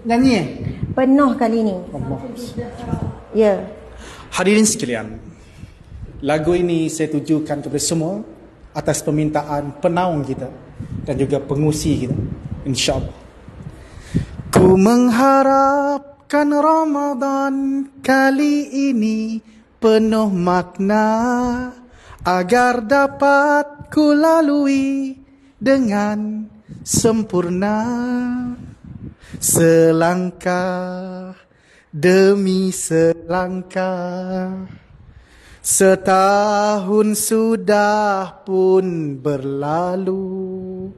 nyanyi Penuh kali ni. Allah. Ya. Hadirin sekalian, lagu ini saya tujukan kepada semua atas permintaan penaung kita dan juga pengusi kita, insyaAllah. Ku mengharapkan Ramadan kali ini penuh makna, agar dapat ku lalui dengan sempurna. Selangkah demi selangkah, setahun sudah pun berlalu,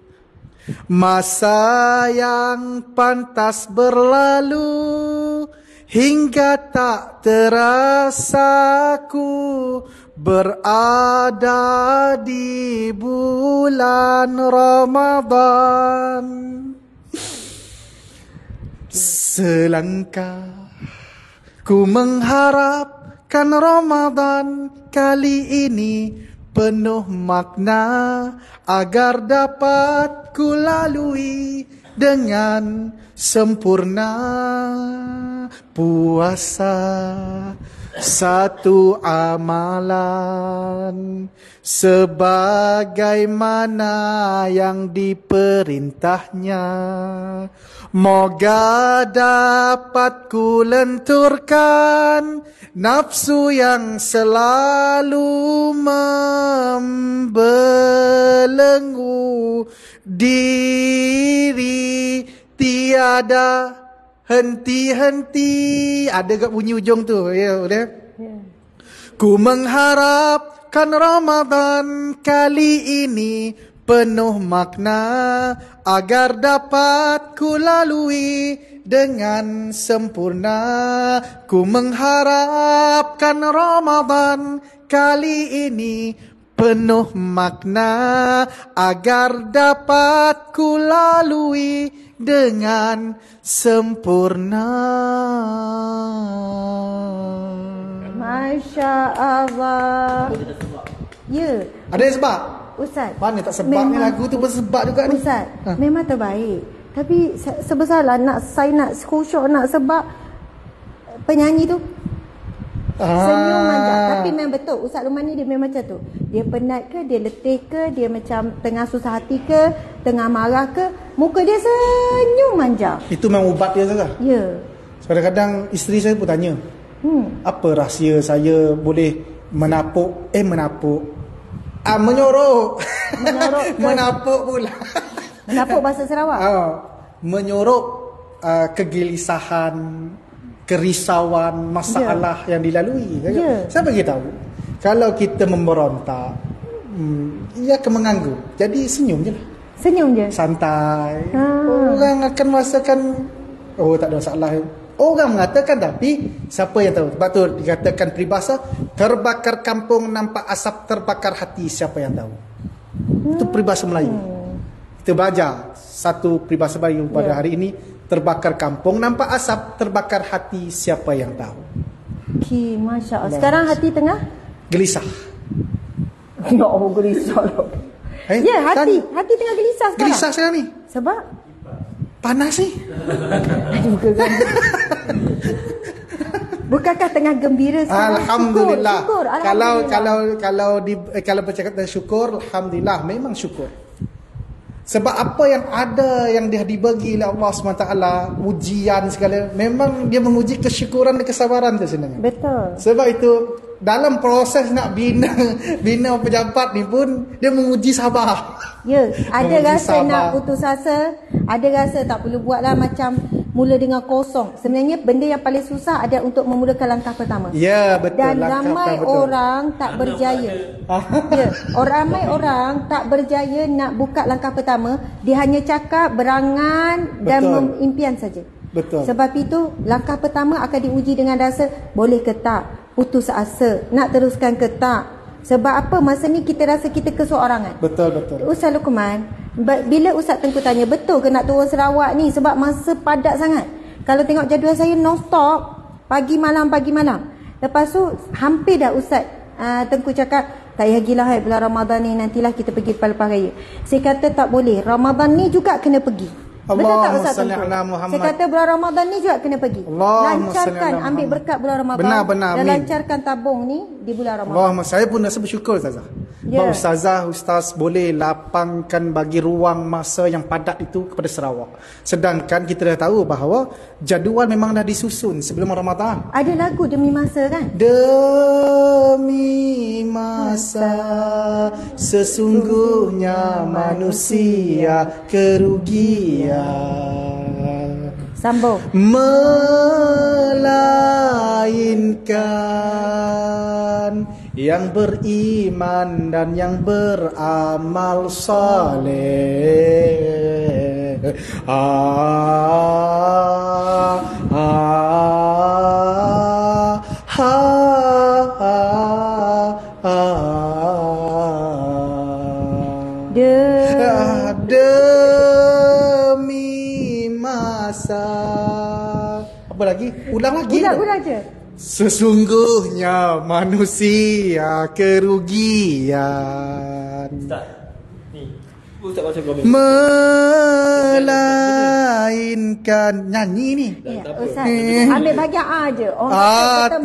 masa yang pantas berlalu, hingga tak terasa ku berada di bulan Ramadan. Selangkah ku mengharapkan Ramadan kali ini penuh makna, agar dapat ku lalui dengan sempurna. Puasa satu amalan, sebagaimana yang diperintahnya. Moga dapat ku lenturkan nafsu yang selalu membelenggu diri, tiada henti-henti. Ada kat bunyi ujung tu. Ya, udah. Ku mengharapkan Ramadan kali ini penuh makna, agar dapat ku lalui dengan sempurna. Ku mengharapkan Ramadan kali ini penuh makna, agar dapat ku lalui dengan sempurna. Masya Allah. Ya. Ada sebab? Ustaz, Mana tak sebab ni, lagu tu bersebab juga ni. Ustaz, memang terbaik. Tapi sebesarlah saya nak khusyuk, nak sebab penyanyi tu senyum manja. Tapi memang betul Ustaz Luqman ni dia memang macam tu. Dia penat ke, dia letih ke, dia macam tengah susah hati ke, tengah marah ke, muka dia senyum manja. Itu memang ubat dia saja. Ya. Kadang-kadang isteri saya pun tanya, apa rahsia saya boleh menapuk menyorok. Menapuk pula. Menapuk bahasa Sarawak. Menyorok kegelisahan, kerisauan, masalah yang dilalui. Saya bagi tahu, kalau kita memberontak, ia akan mengganggu. Jadi senyum je lah. Senyum je. Santai. Orang akan merasakan tak ada masalah. Orang mengatakan, tapi siapa yang tahu? Sebab tu dikatakan peribahasa, terbakar kampung nampak asap, terbakar hati, siapa yang tahu? Itu peribahasa Melayu. Kita belajar satu peribahasa Melayu pada hari ini, terbakar kampung nampak asap, terbakar hati, siapa yang tahu? Okay, Masya Allah. Sekarang hati tengah? Gelisah. Ya Allah, gelisah lah. Ya, hati tengah gelisah sekarang. Gelisah sekarang ni. Sebab? Panas ni. Bukankah tengah gembira sekarang? Alhamdulillah. Syukur. Kalau bercakap tentang syukur, alhamdulillah, memang syukur. Sebab apa yang ada yang dia dibagi oleh Allah SWT, ujian segala, memang dia menguji kesyukuran dan kesabaran tu sebenarnya. Betul. Sebab itu dalam proses nak bina pejabat ni pun dia menguji sabar. Ya, ada Menguji rasa sabar. nak putus asa, ada rasa tak perlu buatlah macam mula dengan kosong. Sebenarnya benda yang paling susah ada untuk memulakan langkah pertama. Ya, betul. Dan langkah ramai betul. orang tak berjaya. Ya, ramai orang tak berjaya nak buka langkah pertama. Dia hanya cakap, berangan dan Betul. impian saja. Betul. Sebab itu langkah pertama akan diuji dengan rasa boleh ke tak, putus asa, nak teruskan ke tak. Sebab apa? Masa ni kita rasa kita keseorangan. Betul. Ustaz Luqman, bila Ustaz Tengku tanya betul ke nak turun Sarawak ni sebab masa padat sangat. Kalau tengok jadual saya non-stop, pagi malam. Lepas tu hampir dah Ustaz Tengku cakap, tak payah gila hai bulan Ramadan ni, nantilah kita pergi lepas raya. Saya kata tak boleh, Ramadan ni juga kena pergi. Betul tak Allahumma Ustaz salli Tengku? ala Muhammad. Saya kata bulan Ramadan ni juga kena pergi. Allahumma salli Lancarkan, ala ambil Muhammad. berkat bulan Ramadan. Benar, dan amin. lancarkan tabung ni di bulan Ramadan. Allahumma, saya pun rasa bersyukur Ustazah. Ya. Sebab Ustaz boleh lapangkan bagi ruang masa yang padat itu kepada Sarawak. Sedangkan kita dah tahu bahawa jadual memang dah disusun sebelum Ramadan. Ada lagu Demi Masa kan? Demi masa sesungguhnya manusia kerugian, Sambung. melainkan yang beriman dan yang beramal saleh. Demi masa. Apa lagi? Ulang lagi. Ulang je. Sesungguhnya manusia kerugian, Ustaz baca komen. melainkan nyanyi ni. Ya, Ustaz, ambil bahagian A je.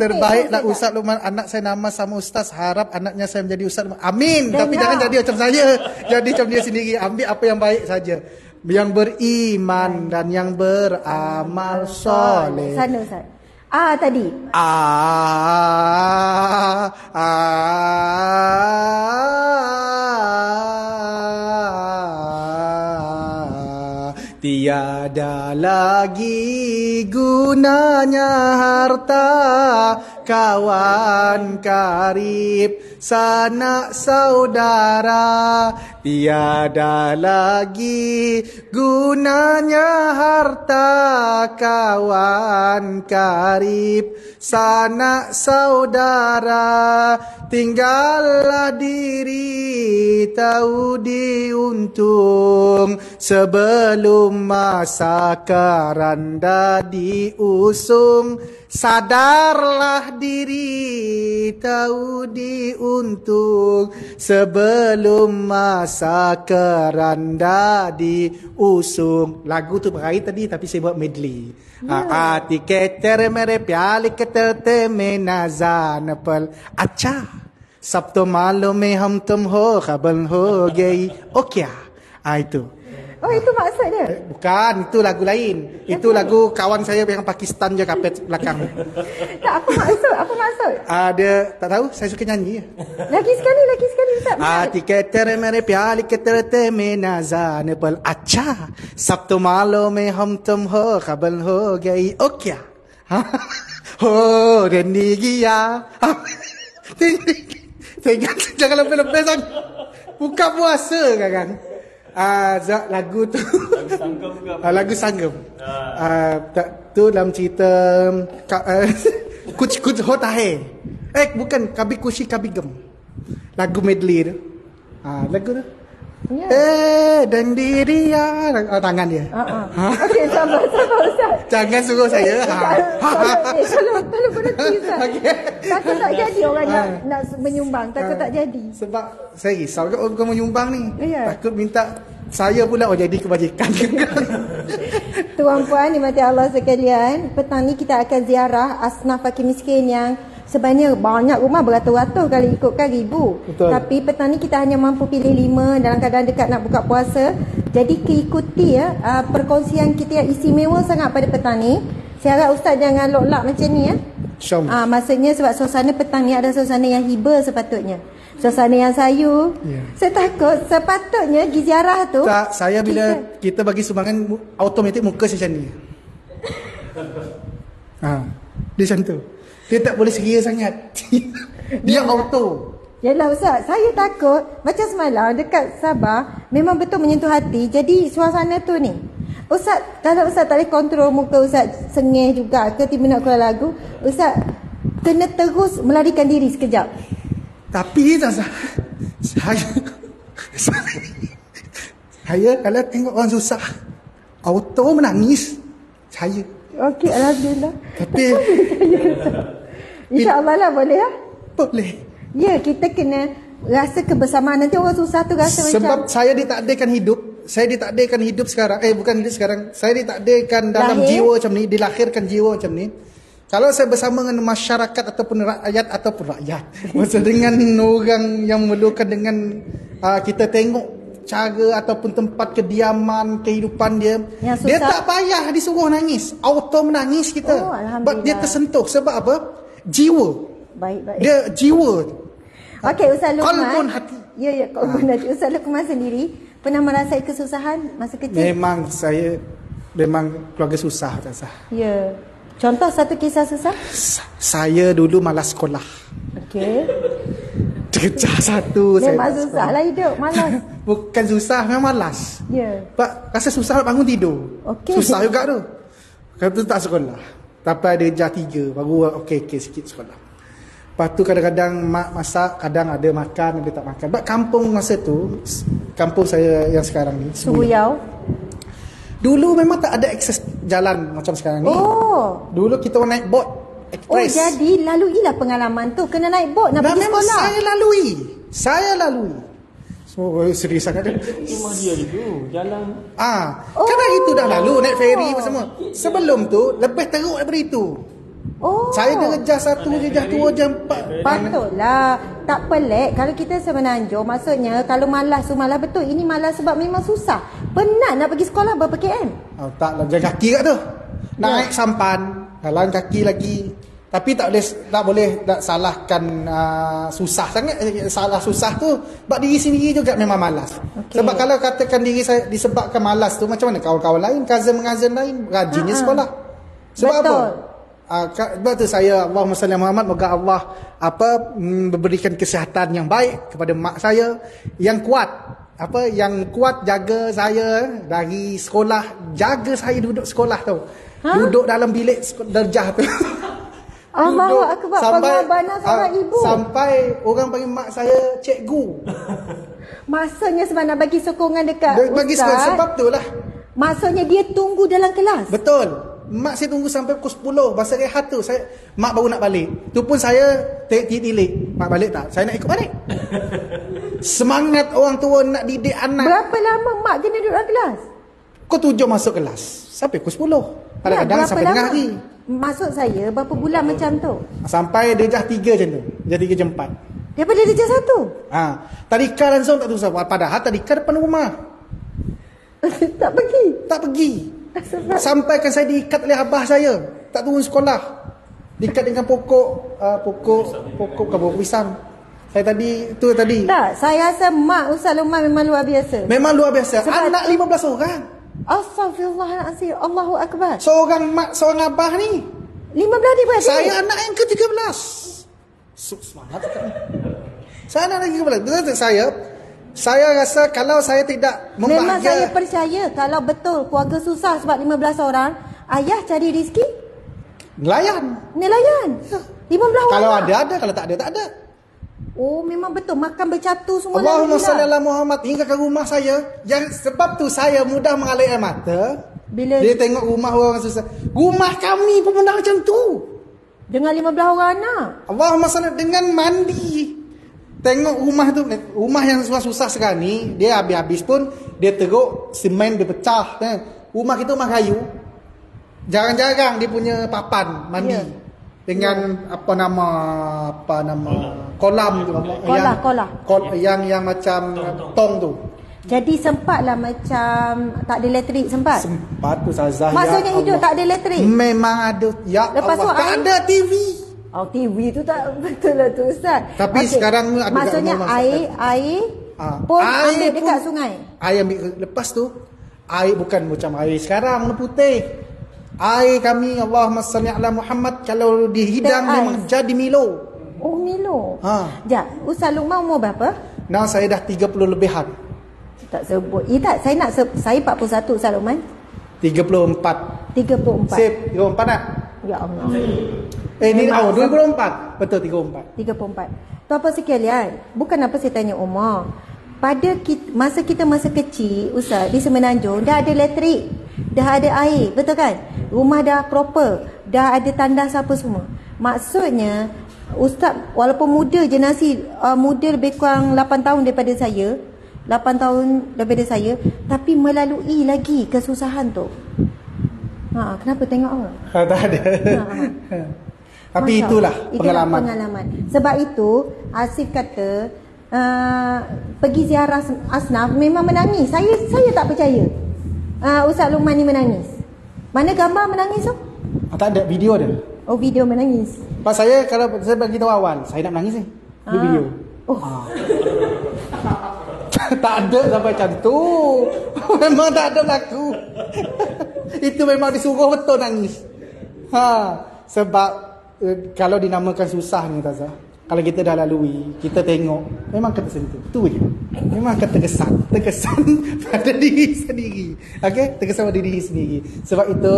Terbaiklah Ustaz Luqman. Anak saya nama sama Ustaz. Harap anaknya saya menjadi Ustaz Luqman. Amin. Tapi jangan jadi macam saya. Jadi macam dia sendiri. Ambil apa yang baik saja. Yang beriman dan yang beramal soleh. Sana Ustaz. A tadi. Tiada lagi gunanya harta, kawan karib, sanak saudara. Tiada lagi gunanya harta, kawan karib, sanak saudara. Tinggallah diri tahu diuntung sebelum masa keranda diusung. Sadarlah diri tahu diuntung sebelum masa keranda diusung. Lagu tu berkait tadi tapi saya buat medley. Aati keter mere प्याल के तरते में ना जान पल अच्छा सब तो मालूम है हम तुम हो खबर हो गई ओ क्या itu. Oh, itu maksud dia? Bukan, itu lagu lain. Itu lagu kawan saya yang Pakistan je kapet belakang. Tak, apa maksud? Dia tak tahu, saya suka nyanyi. Lagi sekali Ustaz. आती कहते रे मेरे प्यार के तरते में ना जाने पल अच्छा सब तो मालो में हम तुम हो खबर हो गई ओ क्या हो रेनी गिया. Jangan lebih-lebih sangat. Buka puasa kan. Lagu tu lagu sanggam. Tu dalam cerita kuch kuch hota hai. Bukan, kabi kushi kabi gem. Lagu medley tu. Lagu tu. Dan diri ya tangan dia. Okey, sabar Ustaz. Jangan suruh saya. Tolong berhenti Ustaz. Takut tak jadi orang nak menyumbang. Takut tak jadi. Sebab saya risau ke orang menyumbang ni. Ya. Takut minta saya pula jadi kebajikan. Tuan-puan, dimati Allah sekalian, petang ni kita akan ziarah asnaf fakir miskin yang sebenarnya banyak rumah beratus-ratus kali ikutkan ribu. Betul. Tapi petani kita hanya mampu pilih 5 dalam keadaan dekat nak buka puasa. Jadi keikuti perkongsian kita yang istimewa sangat pada petani. Saya harap Ustaz jangan lock macam ni ya. InsyaAllah. Maksudnya sebab suasana petang ni ada suasana yang hibah sepatutnya. Suasana yang sayu. Saya takut sepatutnya pergi ziarah tu. Tak, saya bila kita bagi sumbangan automatik muka saya macam ni. Dia macam tu. Dia tak boleh seria sangat. Dia auto. Yalah Ustaz, saya takut macam semalam dekat Sabah memang betul menyentuh hati. Jadi suasana tu ni, Ustaz, kalau Ustaz tak boleh kontrol muka Ustaz sengih juga ke tiba nak keluar lagu, Ustaz kena terus melarikan diri sekejap. Tapi saya kalau tengok orang susah auto menangis. Saya Okey, alhamdulillah. Tapi InsyaAllah lah boleh ya. boleh. Ya, kita kena rasa kebersamaan. Nanti orang susah tu rasa Sebab macam saya ditakdirkan hidup. Saya ditakdirkan hidup sekarang. Bukan hidup sekarang. Saya ditakdirkan dalam Lahir. jiwa macam ni. Dilahirkan jiwa macam ni. Kalau saya bersama dengan masyarakat ataupun rakyat maksud dengan orang yang memerlukan, dengan kita tengok cara ataupun tempat kediaman, kehidupan dia, dia tak payah disuruh nangis, auto menangis kita. Sebab dia tersentuh. Sebab apa? Jiwa. Baik. Dia jiwa. Okey, Ustaz Luqman. Qalbun hati. Ya, qalbun hati. Ustaz Luqman sendiri pernah merasai kesusahan masa kecil? Memang keluarga susah, Ustazah. Ya. Contoh satu kisah susah? Saya dulu malas sekolah. Okey. Kerja satu. Memang susah lah hidup, malas. Bukan susah, memang malas. Ya. Pak, rasa susah nak bangun tidur. Okey. Susah juga tu. Kata tak sekolah. Tapi ada darjah 3 baru okey sikit sekolah. Lepas tu kadang-kadang mak masak, kadang ada makan, ada tak makan. Sebab kampung masa tu, kampung saya yang sekarang ni, Suruyau. dulu memang tak ada akses jalan macam sekarang ni. Oh. Dulu kita orang naik bot express. Jadi laluilah pengalaman tu. Kena naik bot nak Dan pergi memang sekolah. saya lalui. So, serius sangat dia. Memang dia itu jalan. Kan itu dah lalu naik ferry apa semua. Sebelum tu lebih teruk daripada itu. Saya darjah 1, darjah 2, darjah 4. Patutlah. Tak pelik kalau kita semenanjung. Maksudnya kalau malas tu malas betul. Ini malas sebab memang susah. Penat nak pergi sekolah berapa km? Taklah, jalan kaki kat tu. Naik sampan, jalan kaki lagi. Tapi tak boleh salahkan susah sangat. Salah susah tu sebab diri sendiri juga memang malas. Sebab kalau katakan diri saya disebabkan malas tu, macam mana kawan-kawan lain, cousin-cousin lain rajinnya sekolah. Sebab betul. Sebab tu saya, Allahumma salli Muhammad, moga Allah memberikan kesihatan yang baik kepada mak saya yang kuat. Yang kuat jaga saya dari sekolah, jaga saya duduk sekolah tu. Duduk dalam bilik darjah tu. Allahu Akbar, pengorbanan seorang ibu. Sampai orang panggil mak saya cikgu. Maksudnya sebab nak bagi sokongan dekat bagi Ustaz. sebab tu lah. Maksudnya dia tunggu dalam kelas. Betul. Mak saya tunggu sampai pukul 10. Masa rehat tu mak baru nak balik. Tu pun saya tilik. Mak balik tak? Saya nak ikut balik. Semangat orang tua nak didik anak. Berapa lama mak kena duduk dalam kelas? Pukul 7 masuk kelas sampai pukul 10. Kadang-kadang sampai tengah hari. Maksud saya berapa bulan macam tu? Sampai darjah 3 macam tu. Darjah 3 jam 4. Daripada darjah 1? Tadika langsung tak usah. Padahal tadika depan rumah. Tak pergi? Tak pergi. Sampai kan saya diikat oleh abah saya. Tak turun sekolah. Diikat dengan pokok pisang. Saya tadi. Tak, saya rasa mak Ustaz Luqman memang luar biasa. Memang luar biasa. Anak 15 orang. Astaghfirullahaladzim. Allahu Akbar. Seorang mak, seorang abah ni. 15 ni berarti? Saya anak yang ke-13. Semangat sekali. Saya anak yang ke-13. Saya rasa kalau saya tidak membahagia. Memang saya percaya kalau betul keluarga susah sebab 15 orang, ayah cari rezeki nelayan. 15 orang. Kalau ada, kalau tak ada, tak ada. Oh, memang betul makan bercatur semua. Allahumma salli ala Muhammad. Hingga ke rumah saya, yang sebab tu saya mudah mengalir air mata bila dia tengok rumah orang susah. Rumah kami pun benda macam tu. Dengan 15 orang anak. Allahumma salli, dengan mandi. Tengok rumah tu, rumah yang susah-susah sekarang ni, dia habis-habis pun dia teruk, semen dia pecah. Rumah kita rumah kayu. Jarang-jarang dia punya papan mandi. dengan apa nama kolam tu yang macam tong tu. Jadi sempatlah macam tak ada elektrik sempat. Sempat tu Ustazah. Maksudnya hidup tak ada elektrik. Memang ada. Ya Lepas Allah, tu tak ada TV. Oh, TV tu tak betul lah tu Ustaz. Tapi sekarang ada. Maksudnya air pun ambil dekat sungai. Air ambil lepas tu air bukan macam air sekarang putih. Air kami Allahumma salli ala Muhammad kalau dihidang memang jadi Milo. Oh, Milo. Jap, Ustaz Luqman umur berapa? Nah, saya dah 30 lebihan. Tak sebut. Saya 41 Ustaz Luqman. 34. Sip, 34 dah. Ya Allah. Ni 2024. Betul 34. Tuan-puan sekalian, bukan apa saya tanya umur. Pada masa kecil, Ustaz, di Semenanjung dah ada elektrik, dah ada air, betul kan? Rumah dah proper, dah ada tandas apa semua. Maksudnya, Ustaz walaupun muda generasi muda lebih kurang 8 tahun daripada saya, tapi melalui lagi kesusahan tu. Kenapa tengok awak? Tak ada. Tapi itulah pengalaman. Sebab itu Asif kata pergi ziarah Asnaf memang menangis. Saya tak percaya Ustaz Luqman ni menangis. Mana gambar menangis tu? Tak ada, video dia. Oh, video menangis. Pas saya kalau saya bagi tahu awal, saya nak menangis ni. Di video. Tak ada sampai macam tu. Memang tak ada berlaku. Itu memang disuruh betul nangis. Sebab kalau dinamakan susah ni Tazah, kalau kita dah lalui, kita tengok, memang kata sentuh. Tu je. Memang kata terkesan pada diri sendiri. Okey, terkesan pada diri sendiri. Sebab itu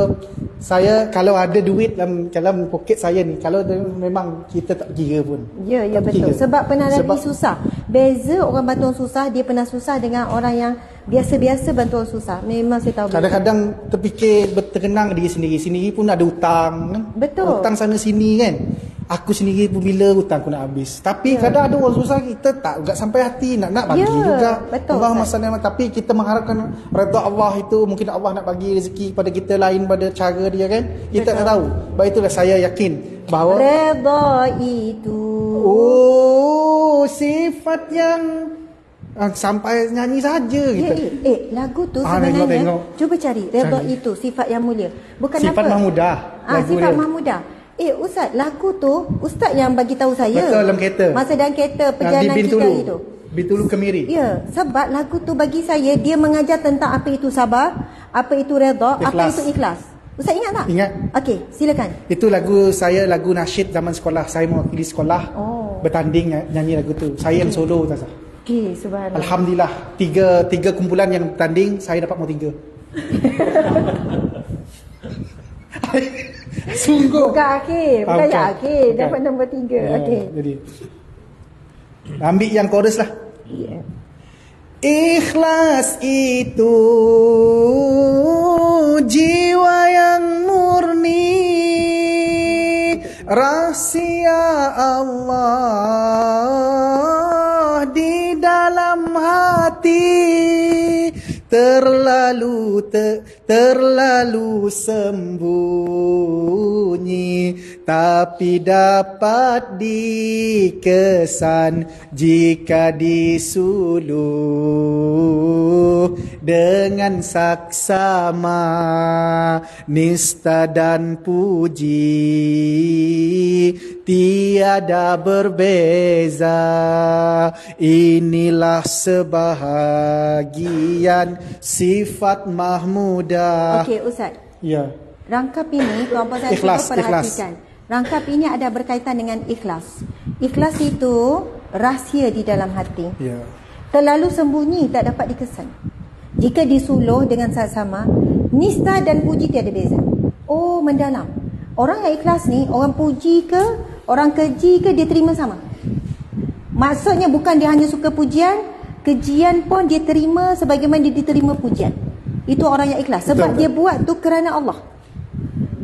saya kalau ada duit dalam poket saya ni, kalau memang kita tak kira pun. Ya, betul. Sebab pernah lagi susah. Beza orang bantu orang susah, dia pernah susah dengan orang yang biasa-biasa bantu orang susah. Memang saya tahu. Kadang-kadang terfikir terkenang diri sendiri pun ada hutang kan? Betul. Hutang sana sini kan. Aku sendiri pun bila hutang aku nak habis. Tapi kadang ada orang susah, kita tak enggak sampai hati nak bagi juga. Betul. Allah masalah, tapi kita mengharapkan redha Allah itu, mungkin Allah nak bagi rezeki pada kita lain pada cara dia kan. Kita tak tahu. Sebab itulah saya yakin bahawa redha itu sifat yang sampai nyanyi saja kita. Lagu tu sebenarnya tengok. Cuba cari redha itu sifat yang mulia. Bukan sifat apa? Mahmudah. Sifat Mahmudah. Ustaz, lagu tu Ustaz yang bagi tahu saya. Betul, dalam kereta. Masa dalam kereta perjalanan kita itu. Bintulu Kemiri. Ya, sebab lagu tu bagi saya dia mengajar tentang apa itu sabar, apa itu redha, apa itu ikhlas. Ustaz ingat tak? Ingat. Okey, silakan. Itu lagu saya, lagu nasyid zaman sekolah. Saya mewakili sekolah. Bertanding nyanyi lagu tu. Saya yang solo Tazah. Okey, subhanallah. Alhamdulillah, tiga kumpulan yang bertanding, saya dapat nombor 3. Sungguh. Bukan akhir, bukan yang akhir, dapat nombor 3. Okey. Jadi ambil yang chorus lah. Ikhlas itu jiwa yang murni, rahsia Allah di dalam hati, terlalu sembunyi, tapi dapat dikesan jika disuluh dengan saksama, nista dan puji tiada berbeza. Inilah sebahagian sifat Mahmudah. Okey Ustaz. Ya. Rangkap ini tuan-puan saya perhatikan. Rangkap ini ada berkaitan dengan ikhlas. Ikhlas itu rahsia di dalam hati. Ya. Terlalu sembunyi tak dapat dikesan. Jika disuluh dengan saksama, nista dan puji tiada beza. Oh, mendalam. Orang yang ikhlas ni, orang puji ke, orang keji ke, dia terima sama. Maksudnya bukan dia hanya suka pujian, kejian pun dia terima sebagaimana dia diterima pujian. Itu orang yang ikhlas. Sebab dia buat tu kerana Allah.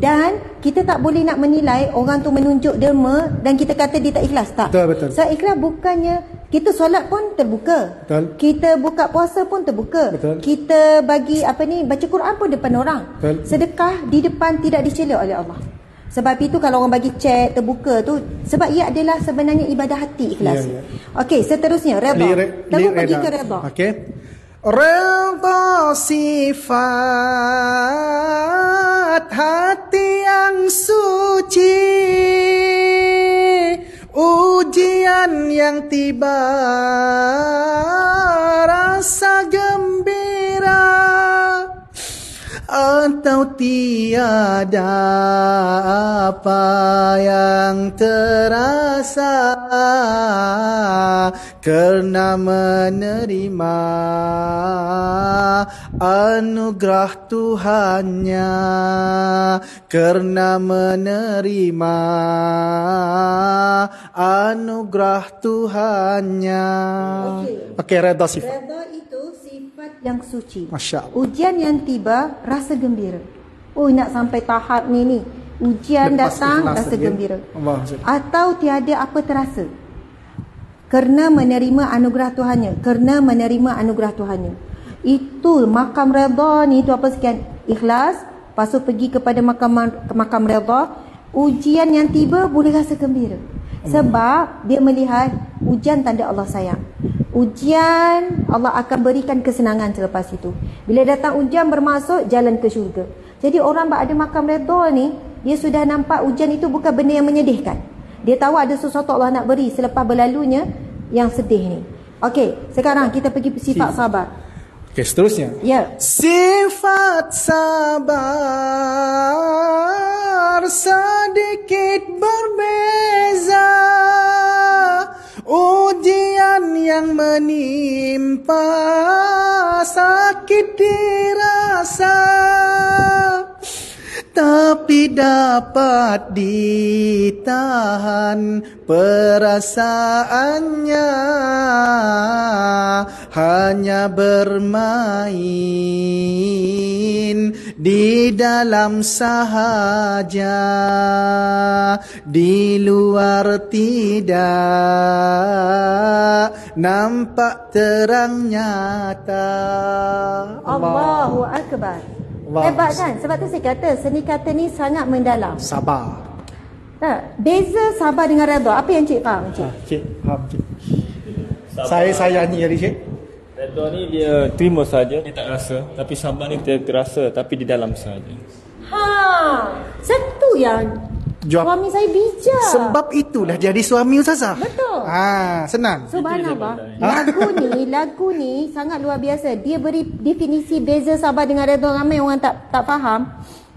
Dan kita tak boleh nak menilai orang tu menunjuk derma dan kita kata dia tak ikhlas. Tak. Betul. So ikhlas bukannya kita solat pun terbuka. Betul. Kita buka puasa pun terbuka. Betul. Kita bagi baca Quran pun depan orang. Betul. Sedekah di depan tidak dicela oleh Allah. Sebab itu kalau orang bagi cek terbuka tu, sebab ia adalah sebenarnya ibadah hati, ikhlas. Okey, seterusnya redha. Terus pergi ke redha. Okey. Redha sifat hati yang suci, ujian yang tiba rasa gembira, atau tiada apa yang terasa kerana menerima anugerah Tuhannya, kerana menerima anugerah Tuhannya. Okey, redha sifat. Redha itu sifat yang suci. Masya Allah. Ujian yang tiba, rasa gembira. Oh, nak sampai tahap ni. Ujian Lepas datang, ikhlas rasa lagi. gembira. Allah. Atau tiada apa terasa. Kerana menerima anugerah Tuhannya. Kerana menerima anugerah Tuhannya. Itu makam redha ni, itu apa sekian? Ikhlas. Lepas tu pergi kepada makam redha. Ujian yang tiba boleh rasa gembira. Sebab dia melihat ujian tanda Allah sayang. Ujian Allah akan berikan kesenangan selepas itu. Bila datang ujian bermaksud jalan ke syurga. Jadi orang berada makam redha ni, dia sudah nampak ujian itu bukan benda yang menyedihkan. Dia tahu ada sesuatu Allah nak beri selepas berlalunya yang sedih ni. Okey, sekarang kita pergi sifat sabar. Okey, seterusnya. Ya. Sifat sabar sedikit berbeza, ujian yang menimpa sakit dirasa, tapi dapat ditahan perasaannya, hanya bermain di dalam sahaja, di luar tidak nampak terang nyata. Allahu Akbar. Hebat kan? Sebab tu saya kata seni kata ni sangat mendalam. Sabar. Tak, beza sabar dengan redha. Apa yang cik faham, cik? Cik faham, cik. Saya nyanyi tadi, cik. Redha ni dia terima saja, dia tak rasa. Tapi sabar ni dia terasa, tapi di dalam saja. Satu yang suami saya bijak. Sebab itulah jadi suami Ustazah. Betul. Senang. Subhanallah. Lagu ni sangat luar biasa. Dia beri definisi beza sabar dengan redha. Ramai orang tak faham.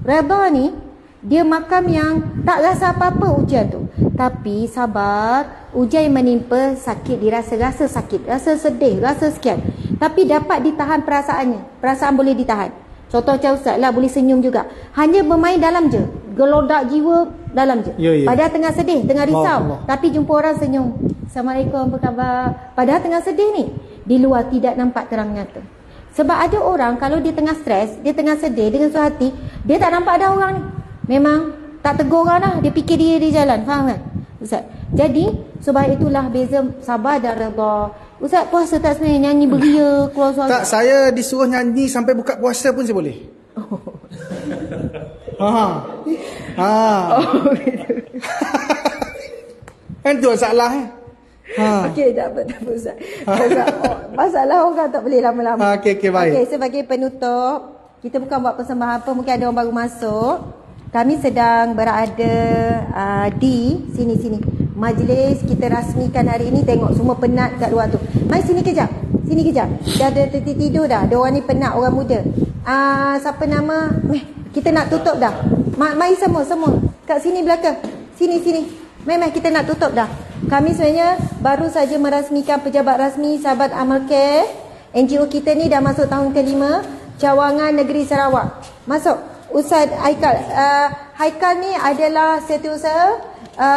Redha ni dia makam yang tak rasa apa-apa ujian tu. Tapi sabar, ujian yang menimpa sakit, dirasa rasa sakit, rasa sedih, rasa sekian. Tapi dapat ditahan perasaannya. Perasaan boleh ditahan. Contoh macam Ustaz lah, boleh senyum juga. Hanya bermain dalam je. Gelodak jiwa dalam je. Padahal tengah sedih, tengah risau. Tapi jumpa orang senyum. Assalamualaikum, apa khabar? Padahal tengah sedih ni. Di luar tidak nampak terang nyata. Sebab ada orang kalau dia tengah stres, dia tengah sedih dengan suatu hati, dia tak nampak ada orang ni. Memang tak tegur orang lah. Dia fikir dia di jalan. Faham kan Ustaz? Jadi sebab itulah beza sabar dan redha. Ustaz puasa tak sebenarnya nyanyi beria keluar suara? Tak, saya disuruh nyanyi sampai buka puasa pun saya boleh. Kan tu masalah Okey, tak apa Ustaz. Masalah orang tak boleh lama-lama. Okey, baik. Okey, sebagai penutup, kita bukan buat persembahan apa, mungkin ada orang baru masuk. Kami sedang berada di sini. Majlis kita rasmikan hari ini. Tengok semua penat kat luar tu. Mai sini kejap. Dah ada tidur dah. Ada orang ni penat, orang muda. Siapa nama? Kita nak tutup dah. Mai semua. Kat sini belakang. Sini. Mai kita nak tutup dah. Kami sebenarnya baru saja merasmikan pejabat rasmi Sahabat Amal Care. NGO kita ni dah masuk tahun ke-5. Cawangan Negeri Sarawak. Masuk. Ustaz Haikal. Haikal ni adalah setiausaha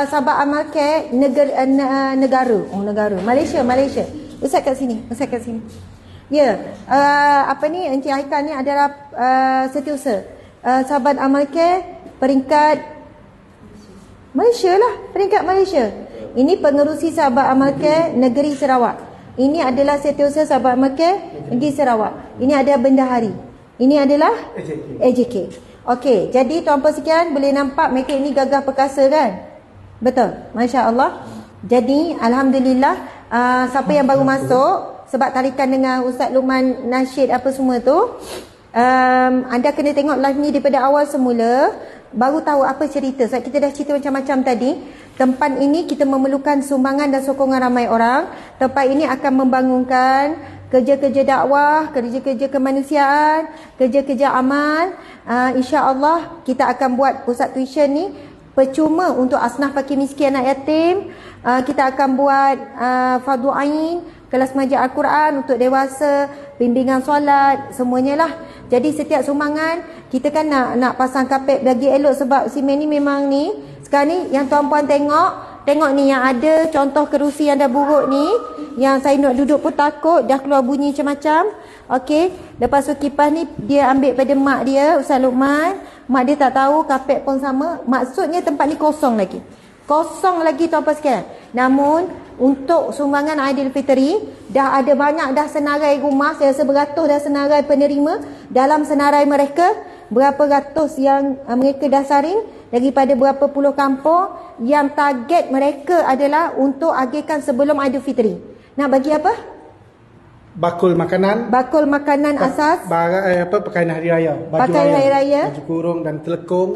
Sahabat Amal Care negara. Malaysia. Ustaz kat sini. Ya. Encik Haikal ni adalah setiausaha Sahabat Amal Care peringkat Malaysia. Ini pengerusi Sahabat Amal Care Negeri Sarawak. Ini adalah setiausaha Sahabat Amal Care Negeri Sarawak. Ini ada bendahari. Ini adalah AJK. Okey, jadi tuan-puan sekian boleh nampak mereka ini gagah perkasa kan? Betul. Masya-Allah. Jadi alhamdulillah siapa yang baru masuk sebab tarikan dengan Ustaz Luqman nasyid apa semua tu, anda kena tengok live ni daripada awal semula baru tahu apa cerita. Sebab kita dah cerita macam-macam tadi. Tempat ini kita memerlukan sumbangan dan sokongan ramai orang. Tempat ini akan membangunkan kerja-kerja dakwah, kerja-kerja kemanusiaan, kerja-kerja amal. InsyaAllah kita akan buat pusat tuition ni percuma untuk asnaf fakir miskin anak yatim. Kita akan buat fardu ain, kelas mengajar Al-Quran untuk dewasa, bimbingan solat, semuanya lah. Jadi setiap sumbangan kita kan nak pasang kapet bagi elok sebab simen ni memang ni. Sekarang ni yang tuan-puan tengok ni yang ada contoh kerusi yang dah buruk ni, yang saya nak duduk pun takut, dah keluar bunyi macam-macam. Okey, lepas tu kipas ni dia ambil pada mak dia, Ustaz Luqman. Mak dia tak tahu, kapet pun sama. Maksudnya tempat ni kosong lagi. Kosong lagi tuan-puan sekalian. Namun untuk sumbangan Aidilfitri dah ada banyak dah senarai rumah. Saya rasa beratus dah senarai penerima. Dalam senarai mereka berapa ratus yang mereka dah saring daripada berapa puluh kampung. Yang target mereka adalah untuk agihkan sebelum Aidilfitri. Nak bagi apa? Bakul makanan asas, pakaian hari raya, baju kurung dan telekung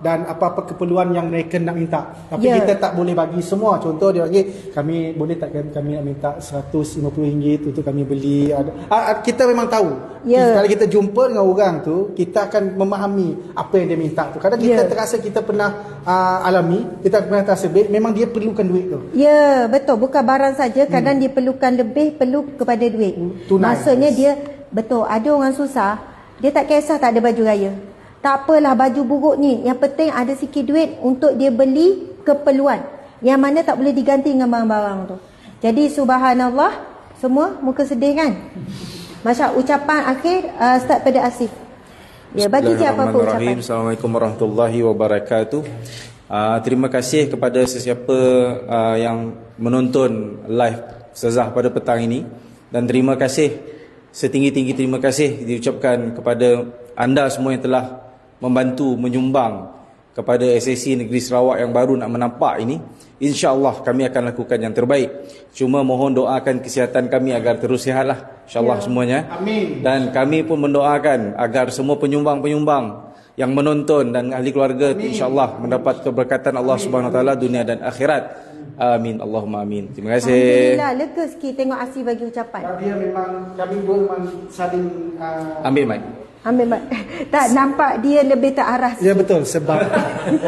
dan apa-apa keperluan yang mereka nak minta. Tapi kita tak boleh bagi semua. Contoh dia bagi, kami boleh tak kami nak minta RM150 untuk kami beli. Kita memang tahu. Kalau kita jumpa dengan orang tu, kita akan memahami apa yang dia minta tu. Kadang kita terasa kita pernah alami, kita pernah terasa memang dia perlukan duit tu. Ya, betul. Bukan barang saja, kadang dia perlukan lebih, perlu kepada duit. Tunai. Maksudnya dia, betul, ada orang susah, dia tak kisah tak ada baju raya. Tak apalah baju buruk ni, yang penting ada sikit duit untuk dia beli keperluan yang mana tak boleh diganti dengan barang-barang tu. Jadi subhanallah, semua muka sedih kan? Masya, ucapan akhir start pada Asif. Ya, bagi siapa pun ucapan. Assalamualaikum warahmatullahi wabarakatuh. Terima kasih kepada sesiapa yang menonton live Ustazah pada petang ini. Dan terima kasih, setinggi-tinggi terima kasih diucapkan kepada anda semua yang telah membantu menyumbang kepada SSC Negeri Sarawak yang baru nak menampak ini. InsyaAllah kami akan lakukan yang terbaik. Cuma mohon doakan kesihatan kami agar terus sihatlah, InsyaAllah semuanya. Amin. Dan kami pun mendoakan agar semua penyumbang-penyumbang yang menonton dan ahli keluarga InsyaAllah mendapat keberkatan Allah Subhanahu Wa Taala dunia dan akhirat. Amin, Allahumma amin. Terima kasih. Alhamdulillah, lega sikit tengok Asif bagi ucapan. Dia memang, kami dua memang saling ambil mic. Tak nampak dia lebih terarah. Ya betul, sebab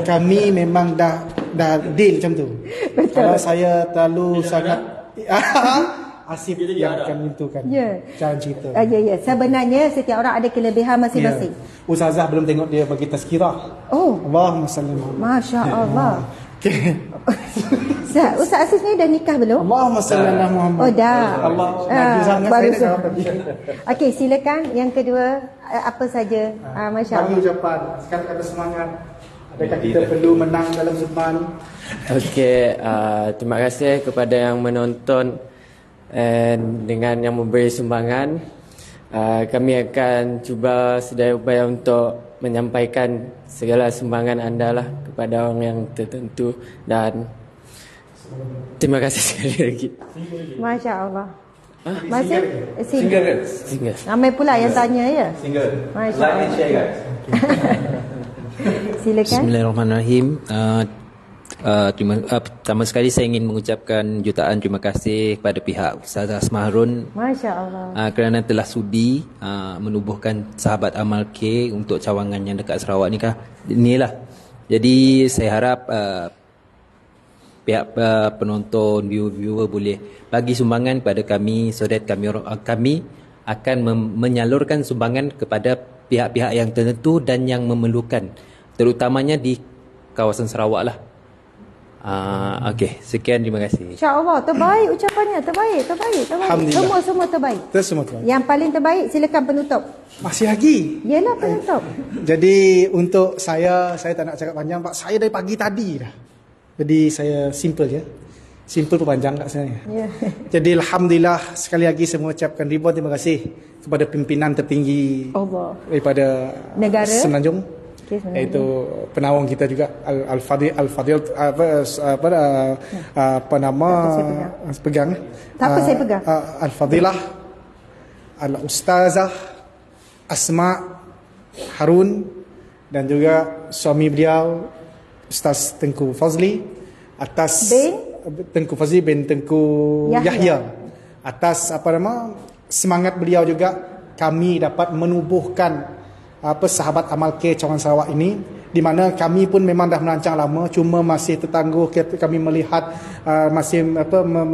kami memang dah deal macam tu. Betul. Kalau saya terlalu sangat Asif yang akan menentukan jalan cerita. Ya. Sebenarnya setiap orang ada kelebihan masing-masing. Ustazah belum tengok dia bagi tazkirah. Oh, Allahumma salli ala Masya Allah. Ustaz Aziz ni dah nikah belum? Allahumma salli ala Muhammad. Oh dah. Allah baru tadi. Okey, silakan yang kedua apa saja. Masya-Allah. Bagi ucapan, sekarang ada semangat. Adakah kita perlu menang dalam zaman? Okey, terima kasih kepada yang menonton dengan yang memberi sumbangan. Kami akan cuba sedaya upaya untuk menyampaikan segala sumbangan anda lah kepada orang yang tertentu dan terima kasih sekali lagi. Masya Allah. Masih single. Ramai pula yang tanya ya. Single. Masya Like and share guys. Silakan. Bismillahirrahmanirrahim. Pertama sekali saya ingin mengucapkan jutaan terima kasih kepada pihak Ustazah Asma Harun, Masya Allah, kerana telah sudi menubuhkan sahabat amal K untuk cawangan yang dekat Sarawak ni inilah. Jadi saya harap pihak penonton, viewer boleh bagi sumbangan kepada kami so that kami akan menyalurkan sumbangan kepada pihak-pihak yang tertentu dan yang memerlukan, terutamanya di kawasan Sarawak lah. Okey, sekian, terima kasih. InsyaAllah, terbaik ucapannya, terbaik. Semua terbaik. Semua terbaik. Yang paling terbaik, silakan penutup. Masih lagi? Yalah, penutup. Jadi untuk saya tak nak cakap panjang Pak. Saya dari pagi tadi dah. Jadi saya simple je. Simple pun panjang kat sebenarnya. Yeah. Jadi Alhamdulillah, sekali lagi saya mengucapkan ribuan terima kasih kepada pimpinan tertinggi Allah daripada negara Semenanjung. iaitu penawang kita juga Al-Fadil apa nama pegang Tak apa, saya pegang. Al-Fadilah Al-Ustazah Asma Harun dan juga suami beliau Ustaz Tengku Fazli atas Tengku Fazli bin Tengku Yahya atas semangat beliau juga kami dapat menubuhkan sahabat amal K Cawangan Sarawak ini, di mana kami pun memang dah merancang lama, cuma masih tertangguh kami melihat masih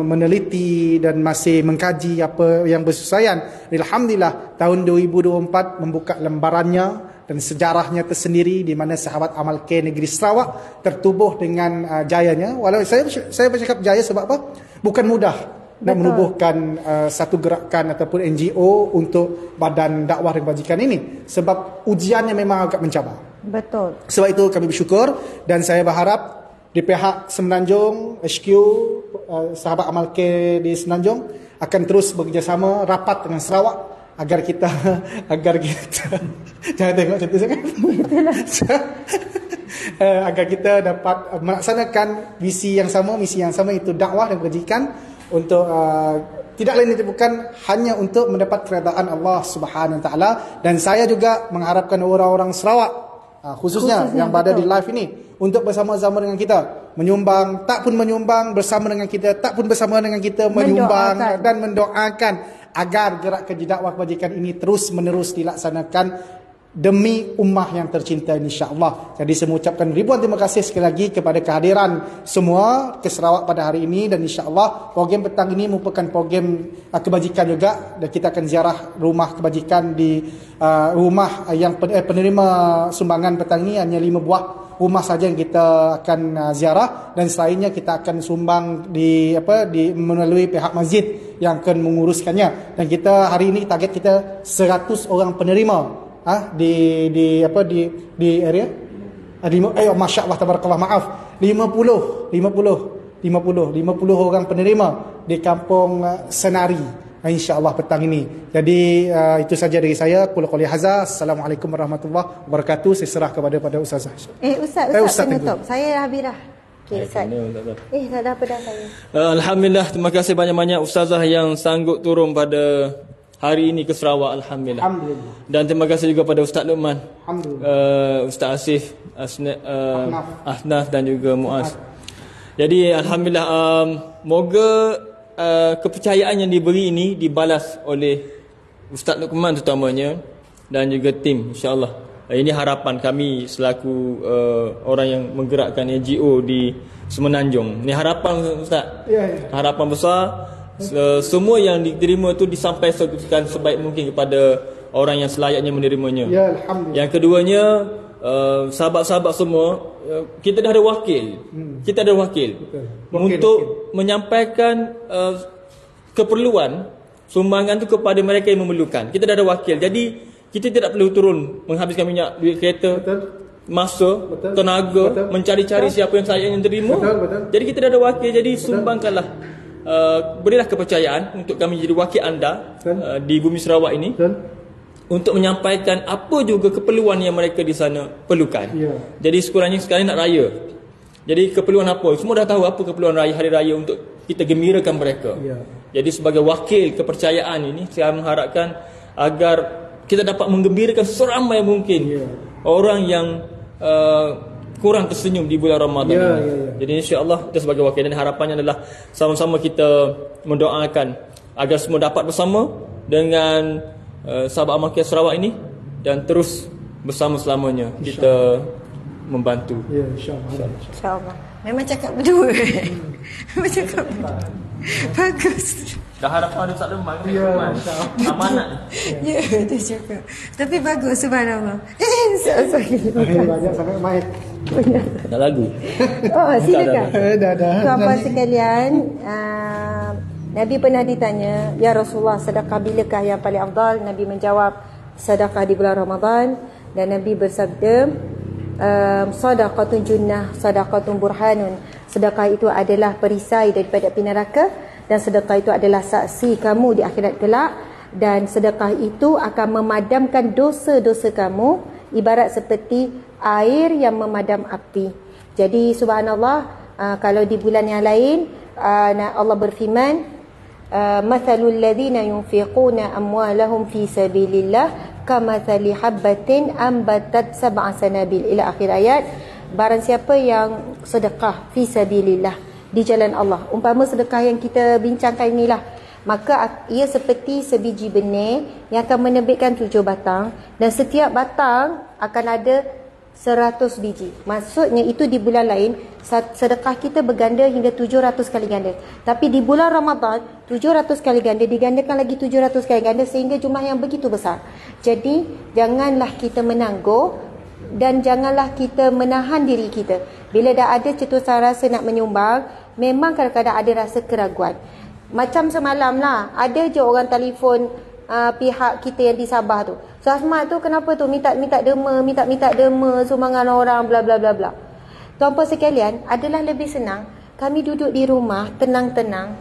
meneliti dan masih mengkaji apa yang bersesuaian. Alhamdulillah tahun 2024 membuka lembarannya dan sejarahnya tersendiri, di mana sahabat amal K negeri Sarawak tertubuh dengan jayanya. Walau saya bercakap jaya sebab apa? Bukan mudah nak menubuhkan satu gerakan ataupun NGO untuk badan dakwah dan kebajikan ini, sebab ujiannya memang agak mencabar. Betul. Sebab itu kami bersyukur dan saya berharap di pihak Semenanjung HQ sahabat amal K di Semenanjung akan terus bekerjasama rapat dengan Sarawak agar kita jangan tengok cantik sangat. Agar kita dapat melaksanakan misi yang sama itu dakwah dan kebajikan untuk tidak lain itu bukan hanya untuk mendapat keredaan Allah Subhanahu Wa Taala. Dan saya juga mengharapkan orang-orang Sarawak khususnya yang berada di live ini untuk bersama-sama dengan kita menyumbang, tak pun menyumbang bersama dengan kita, tak pun bersama dengan kita menyumbang dan mendoakan agar gerak kerja dakwah kebajikan ini terus menerus dilaksanakan demi ummah yang tercinta insya-Allah. Jadi saya mengucapkan ribuan terima kasih sekali lagi kepada kehadiran semua ke Sarawak pada hari ini, dan insya-Allah program petang ini merupakan program kebajikan juga, dan kita akan ziarah rumah kebajikan di rumah yang penerima sumbangan petang ini hanya 5 buah rumah saja yang kita akan ziarah, dan selainnya kita akan sumbang di melalui pihak masjid yang akan menguruskannya. Dan kita hari ini target kita 100 orang penerima di area masya-Allah tabarakallah, maaf 50 orang penerima di kampung Senari insya-Allah petang ini. Jadi itu saja dari saya. Qul qouli hadza. Assalamualaikum warahmatullahi wabarakatuh. Saya serah kepada Ustazah. Ustaz penutup. Saya Habirah. Okey, Ustaz. Tak ada apa dah saya. Alhamdulillah, terima kasih banyak-banyak Ustazah yang sanggup turun pada hari ini ke Sarawak. Alhamdulillah. Dan terima kasih juga pada Ustaz Luqman, Ustaz Asif, Ahnaf dan juga Muaz. Jadi Alhamdulillah, moga kepercayaan yang diberi ini dibalas oleh Ustaz Luqman terutamanya dan juga tim, insya-Allah. Ini harapan kami selaku orang yang menggerakkan NGO di Semenanjung. Ini harapan Ustaz. Harapan besar. Semua yang diterima itu disampaikan sebaik mungkin kepada orang yang selayaknya menerimanya. Alhamdulillah. Yang keduanya, sahabat-sahabat semua, kita dah ada wakil. Kita ada wakil. Untuk menyampaikan keperluan sumbangan itu kepada mereka yang memerlukan. Kita dah ada wakil. Jadi kita tidak perlu turun menghabiskan minyak duit kereta, masa, tenaga, mencari-cari siapa yang saya ingin terima. Jadi kita dah ada wakil. Jadi sumbangkanlah, berilah kepercayaan untuk kami jadi wakil anda di bumi Sarawak ini, untuk menyampaikan apa juga keperluan yang mereka di sana perlukan. Jadi sekurang-kurangnya sekali nak raya, jadi keperluan apa, semua dah tahu apa keperluan raya, hari raya, untuk kita gembirakan mereka. Jadi sebagai wakil kepercayaan ini, saya mengharapkan agar kita dapat menggembirakan seramai mungkin orang yang kurang tersenyum di bulan Ramadan ini. Jadi insya-Allah kita sebagai wakil, dan harapannya adalah sama-sama kita mendoakan agar semua dapat bersama dengan sahabat amal K Sarawak ini, dan terus bersama selamanya kita membantu. Insya-Allah. Memang cakap berdua. Memang cakap bagus. Dah harapan ada Ustaz Luqman. Amanat. Dia cakap. Tapi bagus, subhanallah. Banyak sangat main. Dah lagu. Silakan. Dah. Tuan-puan sekalian, Nabi pernah ditanya, "Ya Rasulullah, sedekah bilakah yang paling afdal?" Nabi menjawab, sedekah di bulan Ramadan. Dan Nabi bersabda, sadaqatun junnah, sadaqatun burhanun. Sedekah itu adalah perisai daripada api neraka, dan sedekah itu adalah saksi kamu di akhirat kelak, dan sedekah itu akan memadamkan dosa-dosa kamu ibarat seperti air yang memadam api. Jadi subhanallah, kalau di bulan yang lain Allah berfirman, mathalul ladzina yunfiquna amwalahum fi sabilillah kamathali habbatin ambatat sab'a sanabil, ila akhir ayat. Barang siapa yang sedekah fi sabilillah, di jalan Allah, umpama sedekah yang kita bincangkan inilah, maka ia seperti sebiji benih yang akan menerbitkan 7 batang, dan setiap batang akan ada 100 biji. Maksudnya itu di bulan lain sedekah kita berganda hingga 700 kali ganda. Tapi di bulan Ramadan 700 kali ganda digandakan lagi 700 kali ganda, sehingga jumlah yang begitu besar. Jadi janganlah kita menangguh dan janganlah kita menahan diri kita. Bila dah ada cetusan rasa nak menyumbang, memang kadang-kadang ada rasa keraguan. Macam semalam lah, ada je orang telefon pihak kita yang di Sabah tu, Ustaz Ahmad tu kenapa tu minta derma sumbangan orang bla bla bla bla. Tuan-puan sekalian, adalah lebih senang kami duduk di rumah tenang-tenang,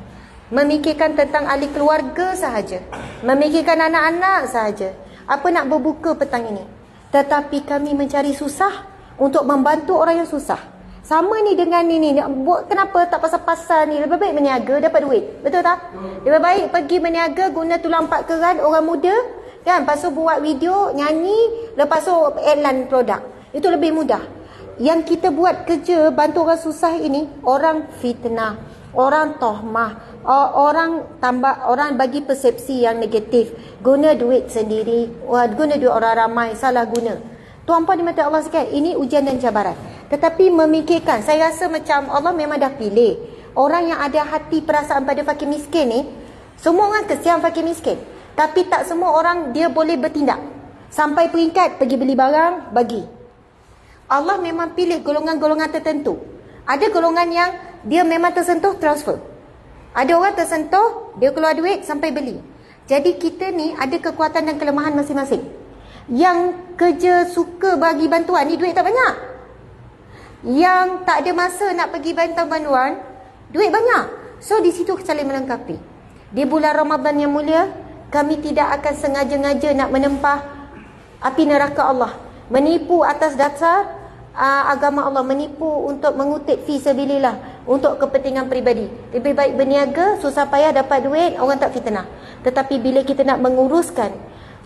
memikirkan tentang ahli keluarga sahaja, memikirkan anak-anak sahaja, apa nak berbuka petang ini. Tetapi kami mencari susah untuk membantu orang yang susah. Sama ni dengan ni buat, kenapa tak pasal-pasal ni, lebih baik berniaga dapat duit, betul tak? Lebih baik pergi berniaga guna tulang 4 keran orang muda kan, lepas tu buat video, nyanyi, lepas tu iklan produk. Itu lebih mudah. Yang kita buat kerja bantu orang susah ini, orang fitnah, orang tohmah, orang bagi persepsi yang negatif, guna duit sendiri, guna duit orang ramai, salah guna. Tuan-puan dimati Allah sekalian, ini ujian dan cabaran. Tetapi memikirkan, saya rasa macam Allah memang dah pilih orang yang ada hati perasaan pada fakir miskin ni. Semua orang kesian fakir miskin, tapi tak semua orang dia boleh bertindak sampai peringkat pergi beli barang bagi. Allah memang pilih golongan-golongan tertentu. Ada golongan yang dia memang tersentuh, transfer. Ada orang tersentuh, dia keluar duit sampai beli. Jadi kita ni ada kekuatan dan kelemahan masing-masing. Yang kerja suka bagi bantuan ni duit tak banyak. Yang tak ada masa nak pergi bantuan, duit banyak. So di situ saling melengkapi. Di bulan Ramadan yang mulia, kami tidak akan sengaja-ngaja nak menempah api neraka Allah, menipu atas dasar agama Allah, menipu untuk mengutip fi sabilillah, untuk kepentingan peribadi. Lebih baik berniaga, susah payah dapat duit, orang tak fitnah. Tetapi bila kita nak menguruskan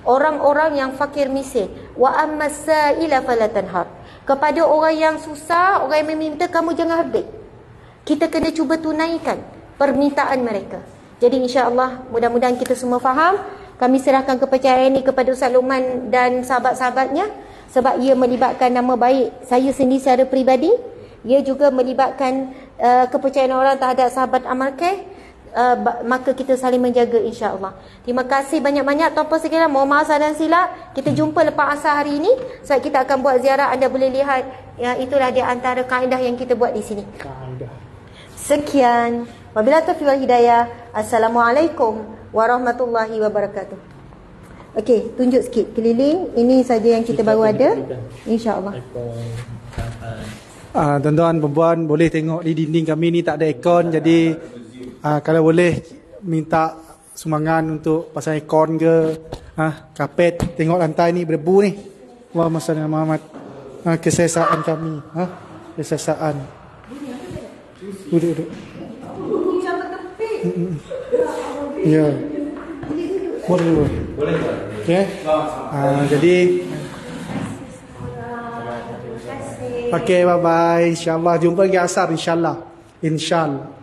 orang-orang yang fakir miskin, wa ammas sa'ila fala tanhar, kepada orang yang susah, orang yang meminta, kamu jangan habis. Kita kena cuba tunaikan permintaan mereka. Jadi insya-Allah mudah-mudahan kita semua faham. Kami serahkan kepercayaan ini kepada Ustaz Luqman dan sahabat-sahabatnya, sebab ia melibatkan nama baik saya sendiri secara peribadi. Ia juga melibatkan kepercayaan orang terhadap sahabat Amal Care. Maka kita saling menjaga insya-Allah. Terima kasih banyak-banyak tuan-puan sekalian. Mohon maaf salah dan silap. Kita jumpa lepas asar hari ini, sebab kita akan buat ziarah. Anda boleh lihat, ya, itulah di antara kaedah yang kita buat di sini. Sekian. Wabillahi taufiq wal hidayah. Assalamualaikum warahmatullahi wabarakatuh. Okey, tunjuk sikit keliling. Ini saja yang kita baru ada. Insya-Allah. Tuan-tuan, perempuan boleh tengok di dinding kami ni tak ada aircon, jadi kalau boleh minta sumbangan untuk pasang aircon ke, kapet, tengok lantai ni berdebu ni. Allahumma salli ala Muhammad. Kesesaan kami, kesesaan. Duduk. Ya. Boleh. Okey. Jadi okey, bye bye. Insya-Allah jumpa lagi asar insya-Allah. Insya-Allah.